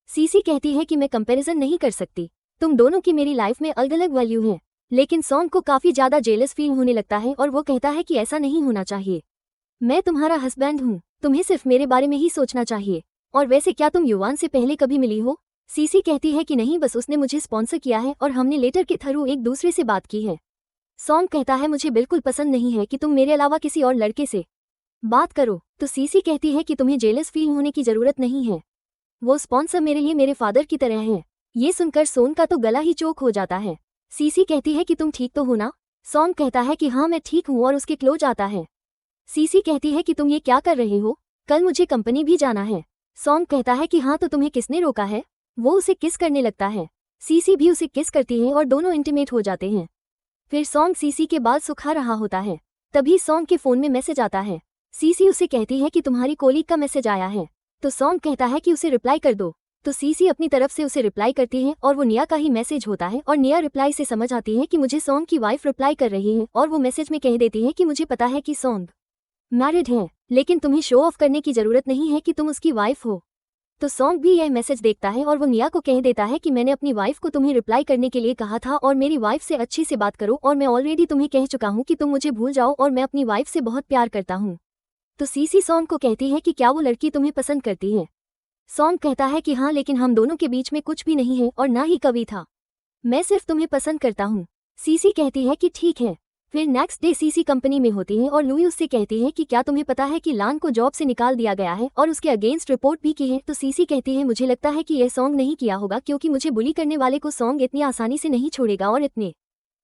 सीसी कहती है कि मैं कंपैरिजन नहीं कर सकती, तुम दोनों की मेरी लाइफ में अलग अलग वैल्यू है। लेकिन सॉन्ग को काफी ज्यादा जेलस फील होने लगता है और वो कहता है कि ऐसा नहीं होना चाहिए। मैं तुम्हारा हस्बैंड हूँ, तुम्हें सिर्फ मेरे बारे में ही सोचना चाहिए। और वैसे क्या तुम युवान से पहले कभी मिली हो? सीसी कहती है कि नहीं, बस उसने मुझे स्पॉन्सर किया है और हमने लेटर के थ्रू एक दूसरे से बात की है। सॉन्ग कहता है मुझे बिल्कुल पसंद नहीं है कि तुम मेरे अलावा किसी और लड़के से बात करो। तो सीसी कहती है कि तुम्हें जेलस फील होने की जरूरत नहीं है, वो स्पॉन्सर मेरे लिए मेरे फादर की तरह है। ये सुनकर सोन का तो गला ही चोक हो जाता है। सीसी कहती है कि तुम ठीक तो हो ना? सॉन्ग कहता है कि हाँ मैं ठीक हूँ और उसके क्लोज आता है। सीसी कहती है कि तुम ये क्या कर रहे हो, कल मुझे कंपनी भी जाना है। सॉन्ग कहता है कि हाँ तो तुम्हें किसने रोका है? वो उसे किस करने लगता है। सीसी भी उसे किस करती है और दोनों इंटीमेट हो जाते हैं। फिर सॉन्ग सीसी के बाल सुखा रहा होता है, तभी सॉन्ग के फोन में मैसेज आता है। सीसी उसे कहती है कि तुम्हारी कोलीग का मैसेज आया है। तो सॉन्ग कहता है कि उसे रिप्लाई कर दो। तो सीसी अपनी तरफ से उसे रिप्लाई करती है और वो निया का ही मैसेज होता है और निया रिप्लाई से समझ आती है कि मुझे सॉन्ग की वाइफ रिप्लाई कर रही है और वो मैसेज में कह देती है कि मुझे पता है कि सॉन्ग मैरिड है, लेकिन तुम्हें शो ऑफ करने की जरूरत नहीं है कि तुम उसकी वाइफ हो। तो सॉन्ग भी यह मैसेज देखता है और वो निया को कह देता है कि मैंने अपनी वाइफ को तुम्हें रिप्लाई करने के लिए कहा था और मेरी वाइफ से अच्छी से बात करो और मैं ऑलरेडी तुम्हें कह चुका हूँ कि तुम मुझे भूल जाओ और मैं अपनी वाइफ से बहुत प्यार करता हूँ। तो सीसी सॉन्ग को कहती है कि क्या वो लड़की तुम्हें पसंद करती है? सॉन्ग कहता है कि हाँ, लेकिन हम दोनों के बीच में कुछ भी नहीं है और ना ही कभी था, मैं सिर्फ तुम्हें पसंद करता हूँ। सीसी कहती है कि ठीक है। फिर नेक्स्ट डे सीसी कंपनी में होती है और लुई उससे कहती है कि क्या तुम्हें पता है कि लान को जॉब से निकाल दिया गया है और उसके अगेंस्ट रिपोर्ट भी की है। तो सीसी कहती है मुझे लगता है कि यह सॉन्ग नहीं किया होगा, क्योंकि मुझे बुली करने वाले को सॉन्ग इतनी आसानी से नहीं छोड़ेगा। और इतने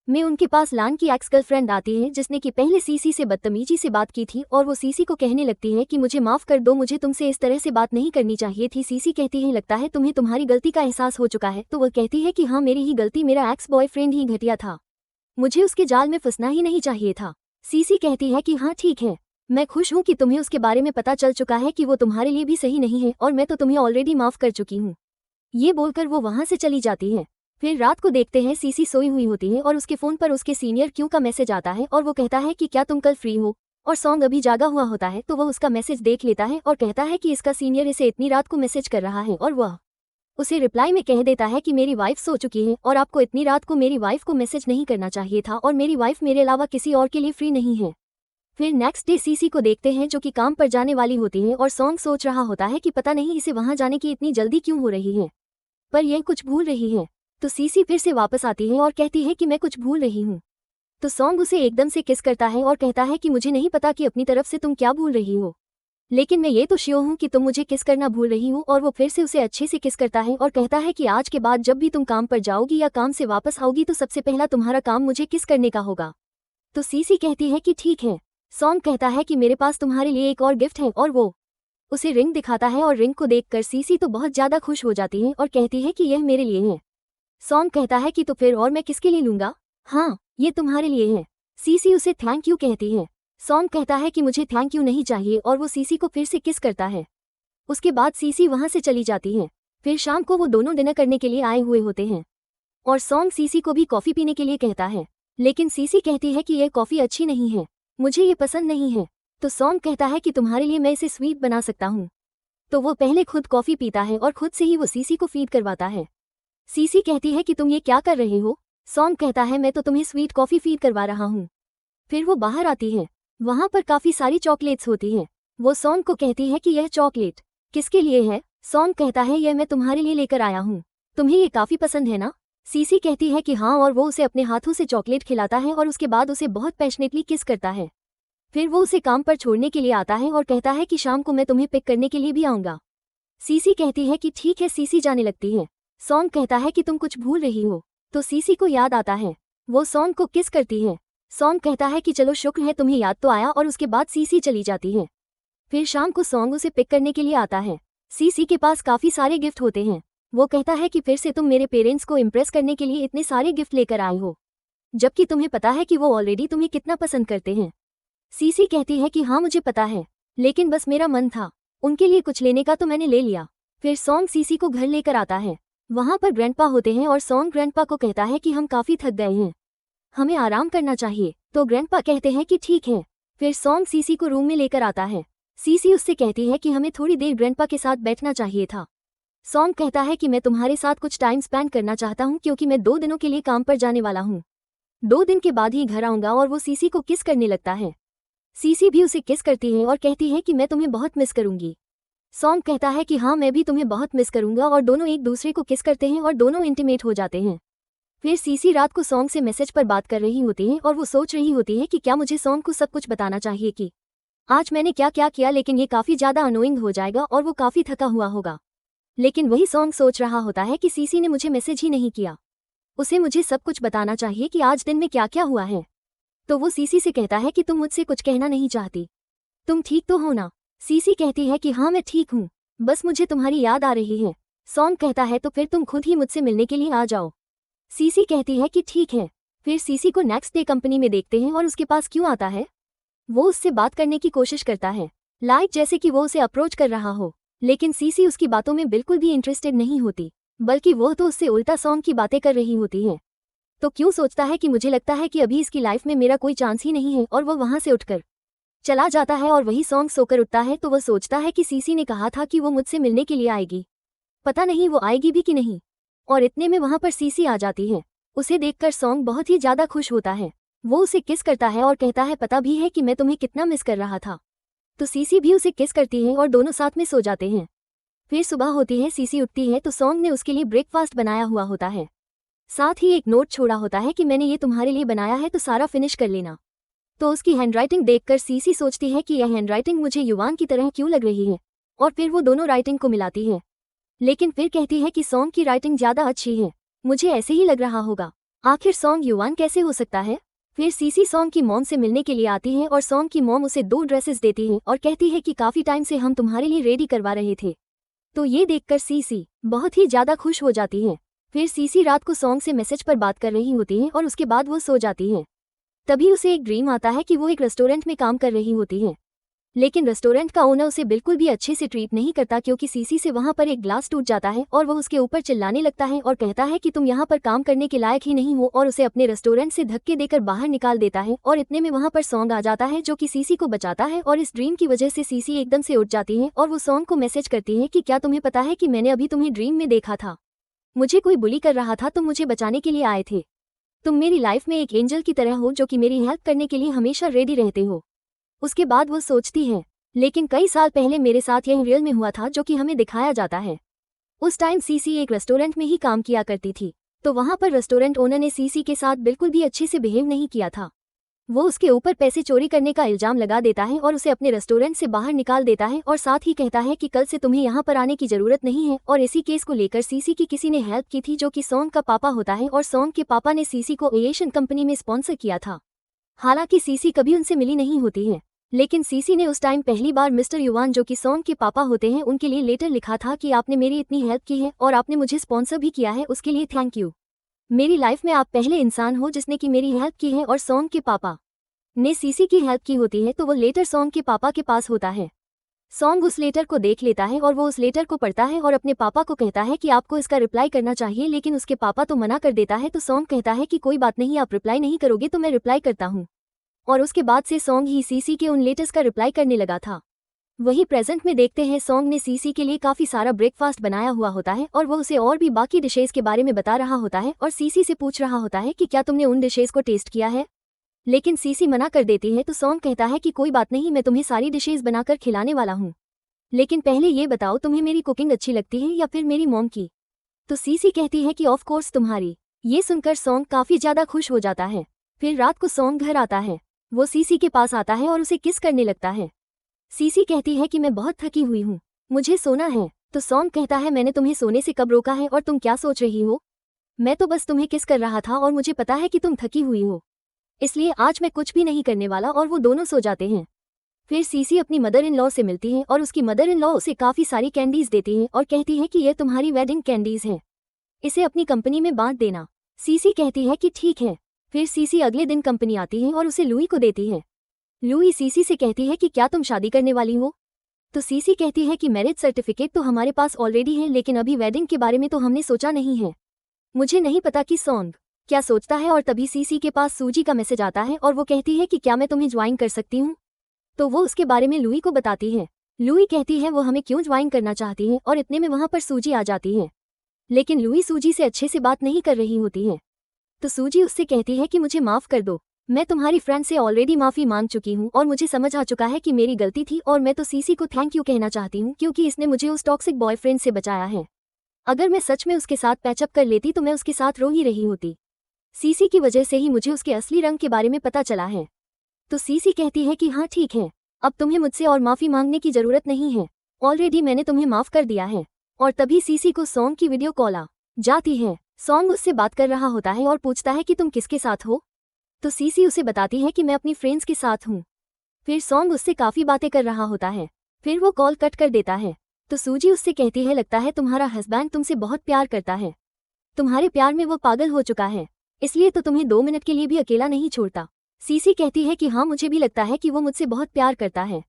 में उनके पास लान की एक्स गर्लफ्रेंड आती है जिसने कि पहले सीसी से बदतमीजी से बात की थी और वो सीसी को कहने लगती है कि मुझे माफ कर दो, मुझे तुमसे इस तरह से बात नहीं करनी चाहिए थी। सीसी कहती है लगता है तुम्हें तुम्हारी गलती का एहसास हो चुका है। तो वह कहती है कि हाँ मेरी ही गलती, मेरा एक्स बॉयफ्रेंड ही घटिया था, मुझे उसके जाल में फंसना ही नहीं चाहिए था। सीसी कहती है कि हाँ ठीक है, मैं खुश हूँ कि तुम्हें उसके बारे में पता चल चुका है कि वो तुम्हारे लिए भी सही नहीं है और मैं तो तुम्हें ऑलरेडी माफ कर चुकी हूँ। ये बोलकर वो वहाँ से चली जाती है। फिर रात को देखते हैं सीसी सोई हुई होती है और उसके फोन पर उसके सीनियर क्यू का मैसेज आता है और वो कहता है कि क्या तुम कल फ्री हो? और सॉन्ग अभी जागा हुआ होता है तो वह उसका मैसेज देख लेता है और कहता है कि इसका सीनियर इसे इतनी रात को मैसेज कर रहा है और वह उसे रिप्लाई में कह देता है कि मेरी वाइफ सो चुकी है और आपको इतनी रात को मेरी वाइफ को मैसेज नहीं करना चाहिए था और मेरी वाइफ मेरे अलावा किसी और के लिए फ्री नहीं है। फिर नेक्स्ट डे सीसी को देखते हैं जो कि काम पर जाने वाली होती है और सॉन्ग सोच रहा होता है कि पता नहीं इसे वहां जाने की इतनी जल्दी क्यों हो रही है, पर यह कुछ भूल रही है। तो सीसी फिर से वापस आती है और कहती है कि मैं कुछ भूल रही हूँ। तो सॉन्ग उसे एकदम से किस करता है और कहता है कि मुझे नहीं पता कि अपनी तरफ से तुम क्या भूल रही हो, लेकिन मैं ये तो श्योर हूँ कि तुम मुझे किस करना भूल रही हो। और वो फिर से उसे अच्छे से किस करता है और कहता है कि आज के बाद जब भी तुम काम पर जाओगी या काम से वापस आओगी तो सबसे पहला तुम्हारा काम मुझे किस करने का होगा। तो सीसी कहती है कि ठीक है। सॉन्ग कहता है कि मेरे पास तुम्हारे लिए एक और गिफ्ट है और वो उसे रिंग दिखाता है और रिंग को देखकर सीसी तो बहुत ज्यादा खुश हो जाती है और कहती है कि यह मेरे लिए है। सॉन्ग कहता है कि तो फिर और मैं किसके लिए लूंगा? हाँ ये तुम्हारे लिए है। सीसी उसे थैंक यू कहती है। सॉन्ग कहता है कि मुझे थैंक यू नहीं चाहिए और वो सीसी को फिर से किस करता है। उसके बाद सीसी वहां से चली जाती है। फिर शाम को वो दोनों डिनर करने के लिए आए हुए होते हैं और सॉन्ग सीसी को भी कॉफी पीने के लिए कहता है, लेकिन सीसी कहती है कि यह कॉफी अच्छी नहीं है, मुझे ये पसंद नहीं है। तो सॉन्ग कहता है कि तुम्हारे लिए मैं इसे स्वीट बना सकता हूँ। तो वो पहले खुद कॉफी पीता है और खुद से ही वो सीसी को फीड करवाता है। सीसी कहती है कि तुम ये क्या कर रहे हो? सॉन्ग कहता है मैं तो तुम्हें स्वीट कॉफी फीड करवा रहा हूँ। फिर वो बाहर आती है, वहां पर काफी सारी चॉकलेट्स होती हैं। वो सॉन्ग को कहती है कि यह चॉकलेट किसके लिए है? सॉन्ग कहता है यह मैं तुम्हारे लिए लेकर आया हूँ, तुम्हें ये काफी पसंद है ना? सीसी कहती है कि हाँ और वो उसे अपने हाथों से चॉकलेट खिलाता है और उसके बाद उसे बहुत पैशनेटली किस करता है। फिर वो उसे काम पर छोड़ने के लिए आता है और कहता है कि शाम को मैं तुम्हें पिक करने के लिए भी आऊंगा। सीसी कहती है कि ठीक है। सीसी जाने लगती है। सॉन्ग कहता है कि तुम कुछ भूल रही हो। तो सीसी को याद आता है, वो सॉन्ग को किस करती है। सॉन्ग कहता है कि चलो शुक्र है तुम्हें याद तो आया और उसके बाद सीसी चली जाती है। फिर शाम को सॉन्ग उसे पिक करने के लिए आता है। सीसी के पास काफी सारे गिफ्ट होते हैं। वो कहता है कि फिर से तुम मेरे पेरेंट्स को इम्प्रेस करने के लिए इतने सारे गिफ्ट लेकर आए हो, जबकि तुम्हें पता है कि वो ऑलरेडी तुम्हें कितना पसंद करते हैं। सीसी कहती है कि हाँ मुझे पता है, लेकिन बस मेरा मन था उनके लिए कुछ लेने का तो मैंने ले लिया। फिर सॉन्ग सीसी को घर लेकर आता है। वहां पर ग्रैंडपा होते हैं और सॉन्ग ग्रैंडपा को कहता है कि हम काफी थक गए हैं, हमें आराम करना चाहिए। तो ग्रैंडपा कहते हैं कि ठीक है। फिर सॉन्ग सीसी को रूम में लेकर आता है। सीसी उससे कहती है कि हमें थोड़ी देर ग्रैंडपा के साथ बैठना चाहिए था। सॉन्ग कहता है कि मैं तुम्हारे साथ कुछ टाइम स्पेंड करना चाहता हूँ क्योंकि मैं 2 दिनों के लिए काम पर जाने वाला हूँ। 2 दिन के बाद ही घर आऊंगा और वो सीसी को किस करने लगता है। सीसी भी उसे किस करती है और कहती है कि मैं तुम्हें बहुत मिस करूंगी। सॉन्ग कहता है कि हाँ, मैं भी तुम्हें बहुत मिस करूंगा और दोनों एक दूसरे को किस करते हैं और दोनों इंटीमेट हो जाते हैं। फिर सीसी रात को सॉन्ग से मैसेज पर बात कर रही होती है और वो सोच रही होती है कि क्या मुझे सॉन्ग को सब कुछ बताना चाहिए कि आज मैंने क्या क्या किया, लेकिन ये काफ़ी ज़्यादा अनोइंग हो जाएगा और वो काफ़ी थका हुआ होगा। लेकिन वही सॉन्ग सोच रहा होता है कि सीसी ने मुझे मैसेज ही नहीं किया, उसे मुझे सब कुछ बताना चाहिए कि आज दिन में क्या क्या हुआ है। तो वो सीसी से कहता है कि तुम मुझसे कुछ कहना नहीं चाहती, तुम ठीक तो हो ना। सीसी कहती है कि हाँ, मैं ठीक हूँ, बस मुझे तुम्हारी याद आ रही है। सॉन्ग कहता है तो फिर तुम खुद ही मुझसे मिलने के लिए आ जाओ। सीसी कहती है कि ठीक है। फिर सीसी को नेक्स्ट डे कंपनी में देखते हैं और उसके पास क्यों आता है। वो उससे बात करने की कोशिश करता है, लाइक जैसे कि वो उसे अप्रोच कर रहा हो, लेकिन सीसी उसकी बातों में बिल्कुल भी इंटरेस्टेड नहीं होती, बल्कि वो तो उससे उल्टा सॉन्ग की बातें कर रही होती है। तो क्यों सोचता है कि मुझे लगता है कि अभी इसकी लाइफ में मेरा कोई चांस ही नहीं है, और वो वहां से उठकर चला जाता है। और वही सॉन्ग सोकर उठता है तो वह सोचता है कि सीसी ने कहा था कि वो मुझसे मिलने के लिए आएगी, पता नहीं वो आएगी भी कि नहीं। और इतने में वहां पर सीसी आ जाती है। उसे देखकर सॉन्ग बहुत ही ज्यादा खुश होता है। वो उसे किस करता है और कहता है पता भी है कि मैं तुम्हें कितना मिस कर रहा था। तो सीसी भी उसे किस करती है और दोनों साथ में सो जाते हैं। फिर सुबह होती है, सीसी उठती है तो सॉन्ग ने उसके लिए ब्रेकफास्ट बनाया हुआ होता है, साथ ही एक नोट छोड़ा होता है कि मैंने ये तुम्हारे लिए बनाया है तो सारा फिनिश कर लेना। तो उसकी हैंडराइटिंग देखकर सीसी सोचती है कि यह हैंडराइटिंग मुझे युवान की तरह क्यों लग रही है, और फिर वो दोनों राइटिंग को मिलाती है। लेकिन फिर कहती है कि सॉन्ग की राइटिंग ज़्यादा अच्छी है, मुझे ऐसे ही लग रहा होगा। आखिर सॉन्ग युवान कैसे हो सकता है। फिर सीसी सॉन्ग की मॉम से मिलने के लिए आती है और सॉन्ग की मॉम उसे 2 ड्रेसेस देती है और कहती है कि काफ़ी टाइम से हम तुम्हारे लिए रेडी करवा रहे थे। तो ये देखकर सीसी बहुत ही ज़्यादा खुश हो जाती है। फिर सीसी रात को सॉन्ग से मैसेज पर बात कर रही होती है और उसके बाद वो सो जाती है। तभी उसे एक ड्रीम आता है कि वो एक रेस्टोरेंट में काम कर रही होती है, लेकिन रेस्टोरेंट का ओनर उसे बिल्कुल भी अच्छे से ट्रीट नहीं करता क्योंकि सीसी से वहां पर एक ग्लास टूट जाता है और वो उसके ऊपर चिल्लाने लगता है और कहता है कि तुम यहाँ पर काम करने के लायक ही नहीं हो, और उसे अपने रेस्टोरेंट से धक्के देकर बाहर निकाल देता है। और इतने में वहां पर सॉन्ग आ जाता है जो कि सीसी को बचाता है, और इस ड्रीम की वजह से सीसी एकदम से उठ जाती है और वो सॉन्ग को मैसेज करती है कि क्या तुम्हें पता है कि मैंने अभी तुम्हें ड्रीम में देखा था, मुझे कोई बुली कर रहा था, तुम मुझे बचाने के लिए आए थे, तुम मेरी लाइफ में एक एंजल की तरह हो जो कि मेरी हेल्प करने के लिए हमेशा रेडी रहते हो। उसके बाद वो सोचती है, लेकिन कई साल पहले मेरे साथ यह रियल में हुआ था जो कि हमें दिखाया जाता है। उस टाइम सीसी एक रेस्टोरेंट में ही काम किया करती थी, तो वहां पर रेस्टोरेंट ओनर ने सीसी के साथ बिल्कुल भी अच्छे से बिहेव नहीं किया था। वो उसके ऊपर पैसे चोरी करने का इल्जाम लगा देता है और उसे अपने रेस्टोरेंट से बाहर निकाल देता है, और साथ ही कहता है कि कल से तुम्हें यहाँ पर आने की जरूरत नहीं है। और इसी केस को लेकर सीसी की किसी ने हेल्प की थी जो कि सॉन्ग का पापा होता है, और सॉन्ग के पापा ने सीसी को एविएशन कंपनी में स्पॉन्सर किया था। हालांकि सीसी कभी उनसे मिली नहीं होती है, लेकिन सीसी ने उस टाइम पहली बार मिस्टर युवान जो कि सॉन्ग के पापा होते हैं उनके लिए लेटर लिखा था कि आपने मेरी इतनी हेल्प की है और आपने मुझे स्पॉन्सर भी किया है, उसके लिए थैंक यू। मेरी लाइफ में आप पहले इंसान हो जिसने की मेरी हेल्प की है। और सॉन्ग के पापा ने सीसी की हेल्प की होती है तो वो लेटर सॉन्ग के पापा के पास होता है। सॉन्ग उस लेटर को देख लेता है और वो उस लेटर को पढ़ता है और अपने पापा को कहता है कि आपको इसका रिप्लाई करना चाहिए, लेकिन उसके पापा तो मना कर देता है। तो सॉन्ग कहता है कि कोई बात नहीं, आप रिप्लाई नहीं करोगे तो मैं रिप्लाई करता हूँ। और उसके बाद से सॉन्ग ही सीसी के उन लेटर्स का रिप्लाई करने लगा था। वही प्रेजेंट में देखते हैं, सॉन्ग ने सीसी के लिए काफ़ी सारा ब्रेकफास्ट बनाया हुआ होता है और वो उसे और भी बाकी डिशेज़ के बारे में बता रहा होता है और सीसी से पूछ रहा होता है कि क्या तुमने उन डिशेज़ को टेस्ट किया है, लेकिन सीसी मना कर देती है। तो सॉन्ग कहता है कि कोई बात नहीं, मैं तुम्हें सारी डिशेज़ बनाकर खिलाने वाला हूँ, लेकिन पहले ये बताओ तुम्हें मेरी कुकिंग अच्छी लगती है या फिर मेरी मॉम की। तो सीसी कहती है कि ऑफ कोर्स तुम्हारी। ये सुनकर सॉन्ग काफ़ी ज़्यादा खुश हो जाता है। फिर रात को सॉन्ग घर आता है, वो सीसी के पास आता है और उसे किस करने लगता है। सीसी कहती है कि मैं बहुत थकी हुई हूँ, मुझे सोना है। तो सॉन्ग कहता है मैंने तुम्हें सोने से कब रोका है और तुम क्या सोच रही हो, मैं तो बस तुम्हें किस कर रहा था और मुझे पता है कि तुम थकी हुई हो, इसलिए आज मैं कुछ भी नहीं करने वाला। और वो दोनों सो जाते हैं। फिर सीसी अपनी मदर इन लॉ से मिलती है और उसकी मदर इन लॉ उसे काफ़ी सारी कैंडीज़ देती है और कहती है कि यह तुम्हारी वेडिंग कैंडीज़ हैं, इसे अपनी कंपनी में बांट देना। सीसी कहती है कि ठीक है। फिर सीसी अगले दिन कंपनी आती है और उसे लुई को देती है। लुई सीसी से कहती है कि क्या तुम शादी करने वाली हो। तो सीसी कहती है कि मैरिज सर्टिफिकेट तो हमारे पास ऑलरेडी है, लेकिन अभी वेडिंग के बारे में तो हमने सोचा नहीं है। मुझे नहीं पता कि सॉन्ग क्या सोचता है। और तभी सीसी के पास सूजी का मैसेज आता है और वो कहती है कि क्या मैं तुम्हें ज्वाइन कर सकती हूँ। तो वो उसके बारे में लुई को बताती है। लुई कहती है वो हमें क्यों ज्वाइन करना चाहती है और इतने में वहाँ पर सूजी आ जाती है। लेकिन लुई सूजी से अच्छे से बात नहीं कर रही होती है। तो सूजी उससे कहती है कि मुझे माफ़ कर दो, मैं तुम्हारी फ्रेंड से ऑलरेडी माफ़ी मांग चुकी हूँ और मुझे समझ आ चुका है कि मेरी गलती थी और मैं तो सीसी को थैंक यू कहना चाहती हूँ क्योंकि इसने मुझे उस टॉक्सिक बॉयफ्रेंड से बचाया है। अगर मैं सच में उसके साथ पैचअप कर लेती तो मैं उसके साथ रो ही रही होती। सीसी की वजह से ही मुझे उसके असली रंग के बारे में पता चला है। तो सीसी कहती है कि हाँ ठीक है, अब तुम्हें मुझसे और माफ़ी मांगने की ज़रूरत नहीं है, ऑलरेडी मैंने तुम्हें माफ़ कर दिया है। और तभी सीसी को सॉन्ग की वीडियो कॉल आ जाती है। सॉन्ग उससे बात कर रहा होता है और पूछता है कि तुम किसके साथ हो। तो सीसी उसे बताती है कि मैं अपनी फ्रेंड्स के साथ हूँ। फिर सॉन्ग उससे काफ़ी बातें कर रहा होता है, फिर वो कॉल कट कर देता है। तो सूजी उससे कहती है लगता है तुम्हारा हस्बैंड तुमसे बहुत प्यार करता है, तुम्हारे प्यार में वो पागल हो चुका है, इसलिए तो तुम्हें 2 मिनट के लिए भी अकेला नहीं छोड़ता। सीसी कहती है कि हाँ मुझे भी लगता है कि वो मुझसे बहुत प्यार करता है।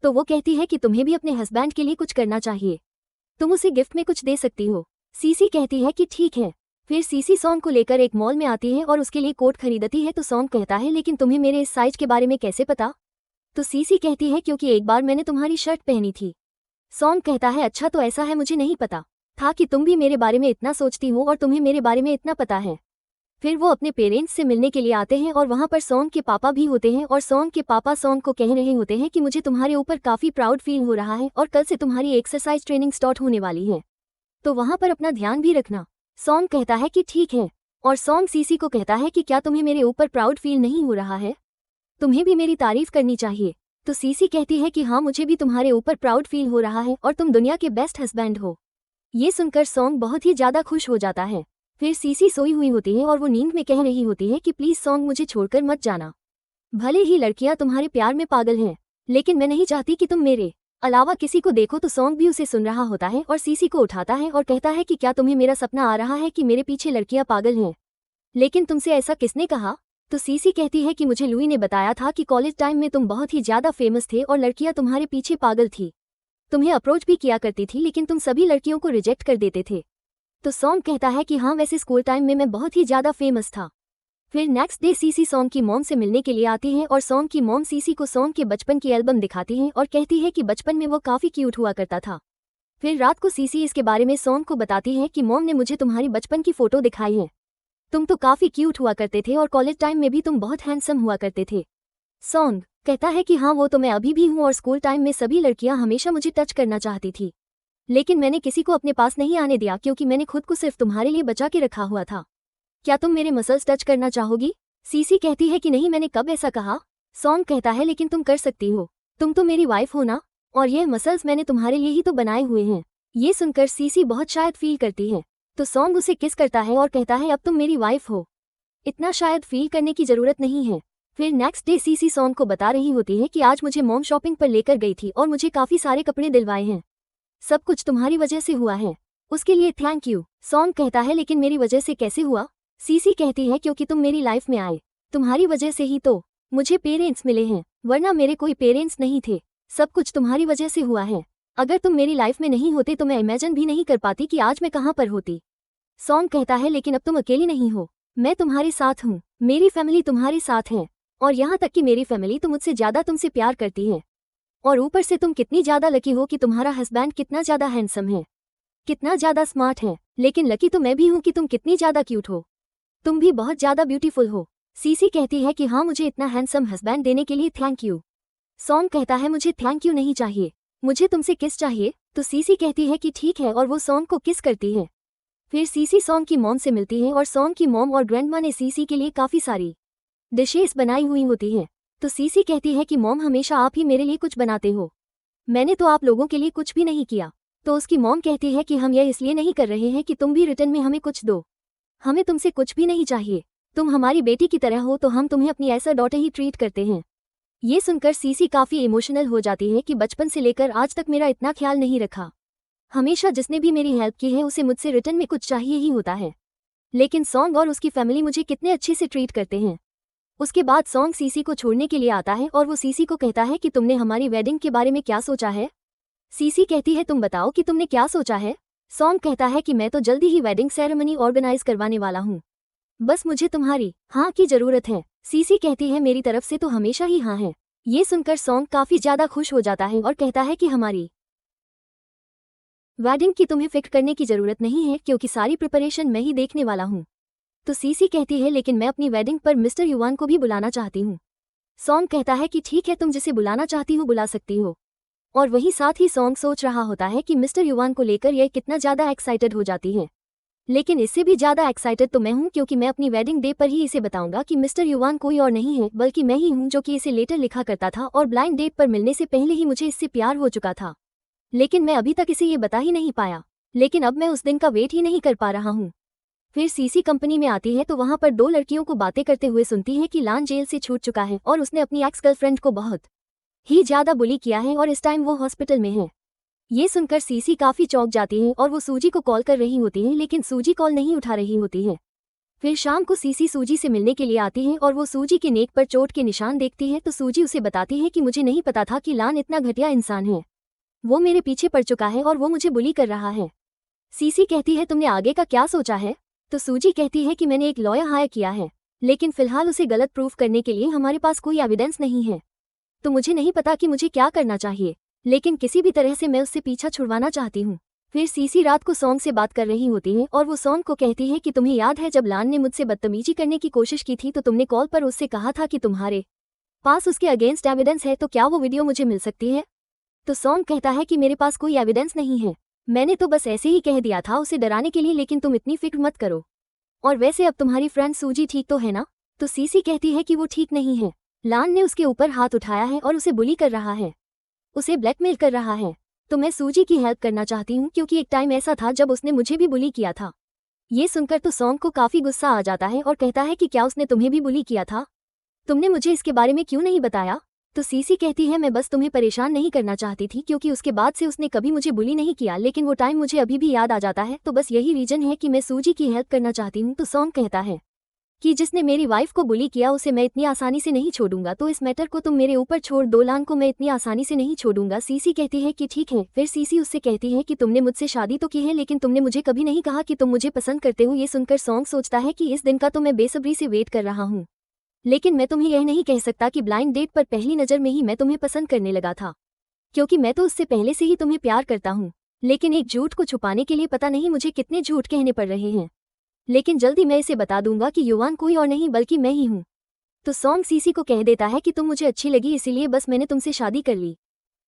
तो वो कहती है कि तुम्हें भी अपने हस्बैंड के लिए कुछ करना चाहिए, तुम उसे गिफ्ट में कुछ दे सकती हो। सीसी कहती है कि ठीक है। फिर सीसी सॉन्ग को लेकर एक मॉल में आती है और उसके लिए कोट खरीदती है। तो सॉन्ग कहता है लेकिन तुम्हें मेरे इस साइज के बारे में कैसे पता। तो सीसी कहती है क्योंकि एक बार मैंने तुम्हारी शर्ट पहनी थी। सॉन्ग कहता है अच्छा तो ऐसा है, मुझे नहीं पता था कि तुम भी मेरे बारे में इतना सोचती हो और तुम्हें मेरे बारे में इतना पता है। फिर वो अपने पेरेंट्स से मिलने के लिए आते हैं और वहाँ पर सॉन्ग के पापा भी होते हैं और सॉन्ग के पापा सॉन्ग को कह रहे होते हैं कि मुझे तुम्हारे ऊपर काफ़ी प्राउड फील हो रहा है और कल से तुम्हारी एक्सरसाइज ट्रेनिंग स्टार्ट होने वाली है, तो वहाँ पर अपना ध्यान भी रखना। सॉन्ग कहता है कि ठीक है। और सॉन्ग सीसी को कहता है कि क्या तुम्हें मेरे ऊपर प्राउड फील नहीं हो रहा है, तुम्हें भी मेरी तारीफ करनी चाहिए। तो सीसी कहती है कि हाँ मुझे भी तुम्हारे ऊपर प्राउड फील हो रहा है और तुम दुनिया के बेस्ट हस्बैंड हो। ये सुनकर सॉन्ग बहुत ही ज़्यादा खुश हो जाता है। फिर सीसी सोई हुई होती है और वो नींद में कह रही होती है कि प्लीज़ सॉन्ग मुझे छोड़कर मत जाना, भले ही लड़कियां तुम्हारे प्यार में पागल हैं, लेकिन मैं नहीं चाहती कि तुम मेरे अलावा किसी को देखो। तो सॉन्ग भी उसे सुन रहा होता है और सीसी को उठाता है और कहता है कि क्या तुम्हें मेरा सपना आ रहा है कि मेरे पीछे लड़कियां पागल हैं, लेकिन तुमसे ऐसा किसने कहा। तो सीसी कहती है कि मुझे लुई ने बताया था कि कॉलेज टाइम में तुम बहुत ही ज़्यादा फेमस थे और लड़कियां तुम्हारे पीछे पागल थी, तुम्हें अप्रोच भी किया करती थी लेकिन तुम सभी लड़कियों को रिजेक्ट कर देते थे। तो सॉन्ग कहता है कि हाँ वैसे स्कूल टाइम में मैं बहुत ही ज़्यादा फेमस था। फिर नेक्स्ट डे सीसी सॉन्ग की मॉम से मिलने के लिए आती है और सॉन्ग की मॉम सीसी को सॉन्ग के बचपन की एल्बम दिखाती है और कहती है कि बचपन में वो काफ़ी क्यूट हुआ करता था। फिर रात को सीसी इसके बारे में सॉन्ग को बताती है कि मॉम ने मुझे तुम्हारी बचपन की फ़ोटो दिखाई है, तुम तो काफ़ी क्यूट हुआ करते थे और कॉलेज टाइम में भी तुम बहुत हैंडसम हुआ करते थे। सॉन्ग कहता है कि हाँ वो तो मैं अभी भी हूँ और स्कूल टाइम में सभी लड़कियाँ हमेशा मुझे टच करना चाहती थी, लेकिन मैंने किसी को अपने पास नहीं आने दिया क्योंकि मैंने खुद को सिर्फ तुम्हारे लिए बचा के रखा हुआ था। क्या तुम मेरे मसल्स टच करना चाहोगी। सीसी कहती है कि नहीं मैंने कब ऐसा कहा। सॉन्ग कहता है लेकिन तुम कर सकती हो, तुम तो मेरी वाइफ हो ना, और ये मसल्स मैंने तुम्हारे लिए ही तो बनाए हुए हैं। ये सुनकर सीसी बहुत शायद फील करती है। तो सॉन्ग उसे किस करता है और कहता है अब तुम मेरी वाइफ हो, इतना शायद फील करने की ज़रूरत नहीं है। फिर नेक्स्ट डे सीसी सॉन्ग को बता रही होती है कि आज मुझे मॉम शॉपिंग पर लेकर गई थी और मुझे काफ़ी सारे कपड़े दिलवाए हैं, सब कुछ तुम्हारी वजह से हुआ है, उसके लिए थैंक यू। सॉन्ग कहता है लेकिन मेरी वजह से कैसे हुआ। सीसी कहती है क्योंकि तुम मेरी लाइफ में आए, तुम्हारी वजह से ही तो मुझे पेरेंट्स मिले हैं, वरना मेरे कोई पेरेंट्स नहीं थे, सब कुछ तुम्हारी वजह से हुआ है। अगर तुम मेरी लाइफ में नहीं होते तो मैं इमेजिन भी नहीं कर पाती कि आज मैं कहाँ पर होती। सॉन्ग कहता है लेकिन अब तुम अकेली नहीं हो, मैं तुम्हारे साथ हूँ, मेरी फैमिली तुम्हारे साथ है, और यहाँ तक कि मेरी फैमिली तो मुझसे ज़्यादा तुमसे प्यार करती है। और ऊपर से तुम कितनी ज़्यादा लकी हो कि तुम्हारा हस्बैंड कितना ज़्यादा हैंडसम है, कितना ज़्यादा स्मार्ट है, लेकिन लकी तो मैं भी हूँ कि तुम कितनी ज़्यादा क्यूट हो, तुम भी बहुत ज़्यादा ब्यूटीफुल हो। सीसी कहती है कि हाँ मुझे इतना हैंडसम हस्बैंड देने के लिए थैंक यू। सॉन्ग कहता है मुझे थैंक यू नहीं चाहिए, मुझे तुमसे किस चाहिए। तो सीसी कहती है कि ठीक है और वो सॉन्ग को किस करती है। फिर सीसी सॉन्ग की मॉम से मिलती है और सॉन्ग की मॉम और ग्रैंडमा ने सीसी के लिए काफ़ी सारी डिशेस बनाई हुई होती हैं। तो सीसी कहती है कि मॉम हमेशा आप ही मेरे लिए कुछ बनाते हो, मैंने तो आप लोगों के लिए कुछ भी नहीं किया। तो उसकी मॉम कहती है कि हम यह इसलिए नहीं कर रहे हैं कि तुम भी रिटर्न में हमें कुछ दो, हमें तुमसे कुछ भी नहीं चाहिए, तुम हमारी बेटी की तरह हो तो हम तुम्हें अपनी ऐसा डॉटर ही ट्रीट करते हैं। ये सुनकर सीसी काफ़ी इमोशनल हो जाती है कि बचपन से लेकर आज तक मेरा इतना ख्याल नहीं रखा, हमेशा जिसने भी मेरी हेल्प की है उसे मुझसे रिटर्न में कुछ चाहिए ही होता है, लेकिन सॉन्ग और उसकी फैमिली मुझे कितने अच्छे से ट्रीट करते हैं। उसके बाद सॉन्ग सीसी को छोड़ने के लिए आता है और वो सीसी को कहता है कि तुमने हमारी वेडिंग के बारे में क्या सोचा है। सीसी कहती है तुम बताओ कि तुमने क्या सोचा है। सॉन्ग कहता है कि मैं तो जल्दी ही वेडिंग सेरेमनी ऑर्गेनाइज करवाने वाला हूँ, बस मुझे तुम्हारी हाँ की ज़रूरत है। सीसी कहती है मेरी तरफ से तो हमेशा ही हाँ है, ये सुनकर सॉन्ग काफी ज्यादा खुश हो जाता है और कहता है कि हमारी वेडिंग की तुम्हें फिक्र करने की जरूरत नहीं है क्योंकि सारी प्रिपरेशन मैं ही देखने वाला हूँ। तो सीसी कहती है लेकिन मैं अपनी वेडिंग पर मिस्टर युवान को भी बुलाना चाहती हूँ। सॉन्ग कहता है कि ठीक है, तुम जिसे बुलाना चाहती हो बुला सकती हो। और वहीं साथ ही सॉन्ग सोच रहा होता है कि मिस्टर युवान को लेकर यह कितना ज्यादा एक्साइटेड हो जाती है। लेकिन इससे भी ज्यादा एक्साइटेड तो मैं हूँ क्योंकि मैं अपनी वेडिंग डे पर ही इसे बताऊंगा कि मिस्टर युवान कोई और नहीं है बल्कि मैं ही हूँ जो कि इसे लेटर लिखा करता था और ब्लाइंड डेट पर मिलने से पहले ही मुझे इससे प्यार हो चुका था। लेकिन मैं अभी तक इसे ये बता ही नहीं पाया। लेकिन अब मैं उस दिन का वेट ही नहीं कर पा रहा हूँ। फिर सीसी कंपनी में आती है तो वहाँ पर दो लड़कियों को बातें करते हुए सुनती है कि लान जेल से छूट चुका है और उसने अपनी एक्स गर्लफ्रेंड को बहुत ही ज्यादा बुली किया है और इस टाइम वो हॉस्पिटल में है। ये सुनकर सीसी काफी चौंक जाती है और वो सूजी को कॉल कर रही होती है लेकिन सूजी कॉल नहीं उठा रही होती है। फिर शाम को सीसी सूजी से मिलने के लिए आती है और वो सूजी के नेक पर चोट के निशान देखती है तो सूजी उसे बताती है कि मुझे नहीं पता था कि लान इतना घटिया इंसान है। वो मेरे पीछे पड़ चुका है और वो मुझे बुली कर रहा है। सीसी कहती है तुमने आगे का क्या सोचा है? तो सूजी कहती है कि मैंने एक लॉयर हायर किया है लेकिन फिलहाल उसे गलत प्रूफ करने के लिए हमारे पास कोई एविडेंस नहीं है। तो मुझे नहीं पता कि मुझे क्या करना चाहिए, लेकिन किसी भी तरह से मैं उससे पीछा छुड़वाना चाहती हूँ। फिर सीसी रात को सॉन्ग से बात कर रही होती है और वो सॉन्ग को कहती है कि तुम्हें याद है जब लान ने मुझसे बदतमीजी करने की कोशिश की थी तो तुमने कॉल पर उससे कहा था कि तुम्हारे पास उसके अगेंस्ट एविडेंस है, तो क्या वो वीडियो मुझे मिल सकती है? तो सॉन्ग कहता है कि मेरे पास कोई एविडेंस नहीं है, मैंने तो बस ऐसे ही कह दिया था उसे डराने के लिए, लेकिन तुम इतनी फिक्र मत करो। और वैसे अब तुम्हारी फ्रेंड सूजी ठीक तो है ना? तो सीसी कहती है कि वो ठीक नहीं है, लान ने उसके ऊपर हाथ उठाया है और उसे बुली कर रहा है, उसे ब्लैकमेल कर रहा है। तो मैं सूजी की हेल्प करना चाहती हूँ क्योंकि एक टाइम ऐसा था जब उसने मुझे भी बुली किया था। ये सुनकर तो सॉन्ग को काफी गुस्सा आ जाता है और कहता है कि क्या उसने तुम्हें भी बुली किया था? तुमने मुझे इसके बारे में क्यों नहीं बताया? तो सीसी कहती है मैं बस तुम्हें परेशान नहीं करना चाहती थी क्योंकि उसके बाद से उसने कभी मुझे बुली नहीं किया, लेकिन वो टाइम मुझे अभी भी याद आ जाता है, तो बस यही रीजन है कि मैं सूजी की हेल्प करना चाहती हूँ। तो सॉन्ग कहता है कि जिसने मेरी वाइफ को बुली किया उसे मैं इतनी आसानी से नहीं छोड़ूंगा, तो इस मैटर को तुम मेरे ऊपर छोड़ दो, लान को मैं इतनी आसानी से नहीं छोड़ूंगा। सीसी कहती है कि ठीक है। फिर सीसी उससे कहती है कि तुमने मुझसे शादी तो की है लेकिन तुमने मुझे कभी नहीं कहा कि तुम मुझे पसंद करते हो। ये सुनकर सॉन्ग सोचता है कि इस दिन का तो मैं बेसब्री से वेट कर रहा हूँ, लेकिन मैं तुम्हें यह नहीं कह सकता कि ब्लाइंड डेट पर पहली नज़र में ही मैं तुम्हें पसंद करने लगा था, क्योंकि मैं तो उससे पहले से ही तुम्हें प्यार करता हूँ। लेकिन एक झूठ को छुपाने के लिए पता नहीं मुझे कितने झूठ कहने पड़ रहे हैं, लेकिन जल्दी मैं इसे बता दूंगा कि युवान कोई और नहीं बल्कि मैं ही हूँ। तो सॉन्ग सीसी को कह देता है कि तुम मुझे अच्छी लगी इसीलिए बस मैंने तुमसे शादी कर ली।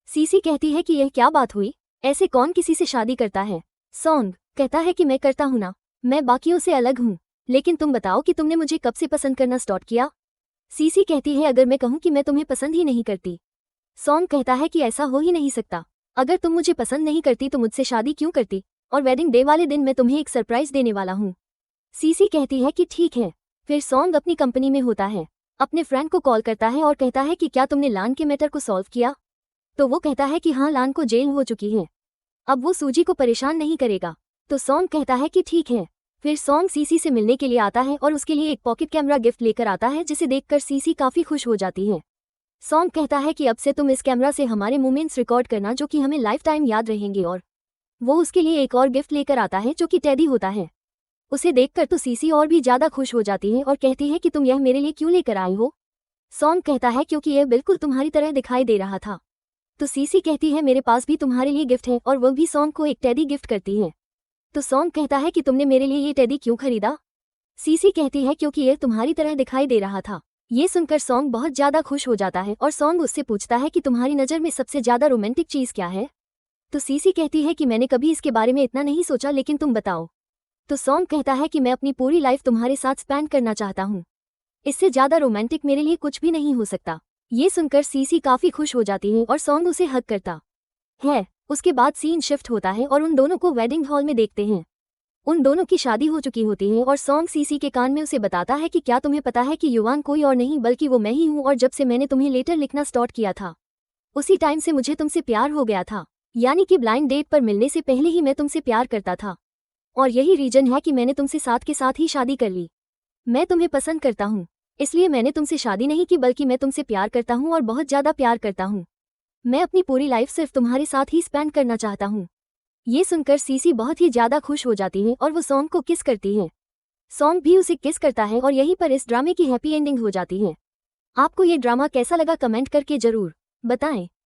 सीसी कहती है कि यह क्या बात हुई, ऐसे कौन किसी से शादी करता है? सॉन्ग कहता है कि मैं करता हूँ ना, मैं बाकियों से अलग हूँ, लेकिन तुम बताओ कि तुमने मुझे कब से पसंद करना स्टार्ट किया? सीसी कहती है अगर मैं कहूँ कि मैं तुम्हें पसंद ही नहीं करती। सॉन्ग कहता है कि ऐसा हो ही नहीं सकता, अगर तुम मुझे पसंद नहीं करती तो मुझसे शादी क्यों करती, और वेडिंग डे वाले दिन मैं तुम्हें एक सरप्राइज देने वाला हूँ। सीसी कहती है कि ठीक है। फिर सॉन्ग अपनी कंपनी में होता है, अपने फ्रेंड को कॉल करता है और कहता है कि क्या तुमने लान के मैटर को सॉल्व किया? तो वो कहता है कि हाँ, लान को जेल हो चुकी है, अब वो सूजी को परेशान नहीं करेगा। तो सॉन्ग कहता है कि ठीक है। फिर सॉन्ग सीसी से मिलने के लिए आता है और उसके लिए एक पॉकेट कैमरा गिफ्ट लेकर आता है, जिसे देखकर सीसी काफी खुश हो जाती है। सॉन्ग कहता है कि अब से तुम इस कैमरा से हमारे मोमेंट्स रिकॉर्ड करना जो कि हमें लाइफ टाइम याद रहेंगे, और वो उसके लिए एक और गिफ्ट लेकर आता है जो कि टेडी होता है। उसे देखकर तो सीसी और भी ज्यादा खुश हो जाती है और कहती है कि तुम यह मेरे लिए क्यों लेकर आए हो? सॉन्ग कहता है क्योंकि यह बिल्कुल तुम्हारी तरह दिखाई दे रहा था। तो सीसी कहती है मेरे पास भी तुम्हारे लिए गिफ्ट है, और वो भी सॉन्ग को एक टेडी गिफ्ट करती है। तो सॉन्ग कहता है कि तुमने मेरे लिए ये टेडी क्यों खरीदा? सीसी कहती है क्योंकि यह तुम्हारी तरह दिखाई दे रहा था। ये सुनकर सॉन्ग बहुत ज्यादा खुश हो जाता है और सॉन्ग उससे पूछता है कि तुम्हारी नज़र में सबसे ज्यादा रोमांटिक चीज क्या है? तो सीसी कहती है कि मैंने कभी इसके बारे में इतना नहीं सोचा, लेकिन तुम बताओ। तो सॉन्ग कहता है कि मैं अपनी पूरी लाइफ तुम्हारे साथ स्पेंड करना चाहता हूँ, इससे ज्यादा रोमांटिक मेरे लिए कुछ भी नहीं हो सकता। ये सुनकर सीसी काफी खुश हो जाती है और सॉन्ग उसे हग करता है। उसके बाद सीन शिफ्ट होता है और उन दोनों को वेडिंग हॉल में देखते हैं। उन दोनों की शादी हो चुकी होती है और सॉन्ग सीसी के कान में उसे बताता है कि क्या तुम्हें पता है कि युवान कोई और नहीं बल्कि वो मैं ही हूँ, और जब से मैंने तुम्हें लेटर लिखना स्टार्ट किया था उसी टाइम से मुझे तुमसे प्यार हो गया था, यानी कि ब्लाइंड डेट पर मिलने से पहले ही मैं तुमसे प्यार करता था, और यही रीजन है कि मैंने तुमसे साथ के साथ ही शादी कर ली। मैं तुम्हें पसंद करता हूँ, इसलिए मैंने तुमसे शादी नहीं की बल्कि मैं तुमसे प्यार करता हूँ और बहुत ज़्यादा प्यार करता हूँ। मैं अपनी पूरी लाइफ सिर्फ तुम्हारे साथ ही स्पेंड करना चाहता हूँ। ये सुनकर सीसी बहुत ही ज़्यादा खुश हो जाती है और वो सॉन्ग को किस करती है। सॉन्ग भी उसे किस करता है और यहीं पर इस ड्रामे की हैप्पी एंडिंग हो जाती है। आपको ये ड्रामा कैसा लगा कमेंट करके जरूर बताएं।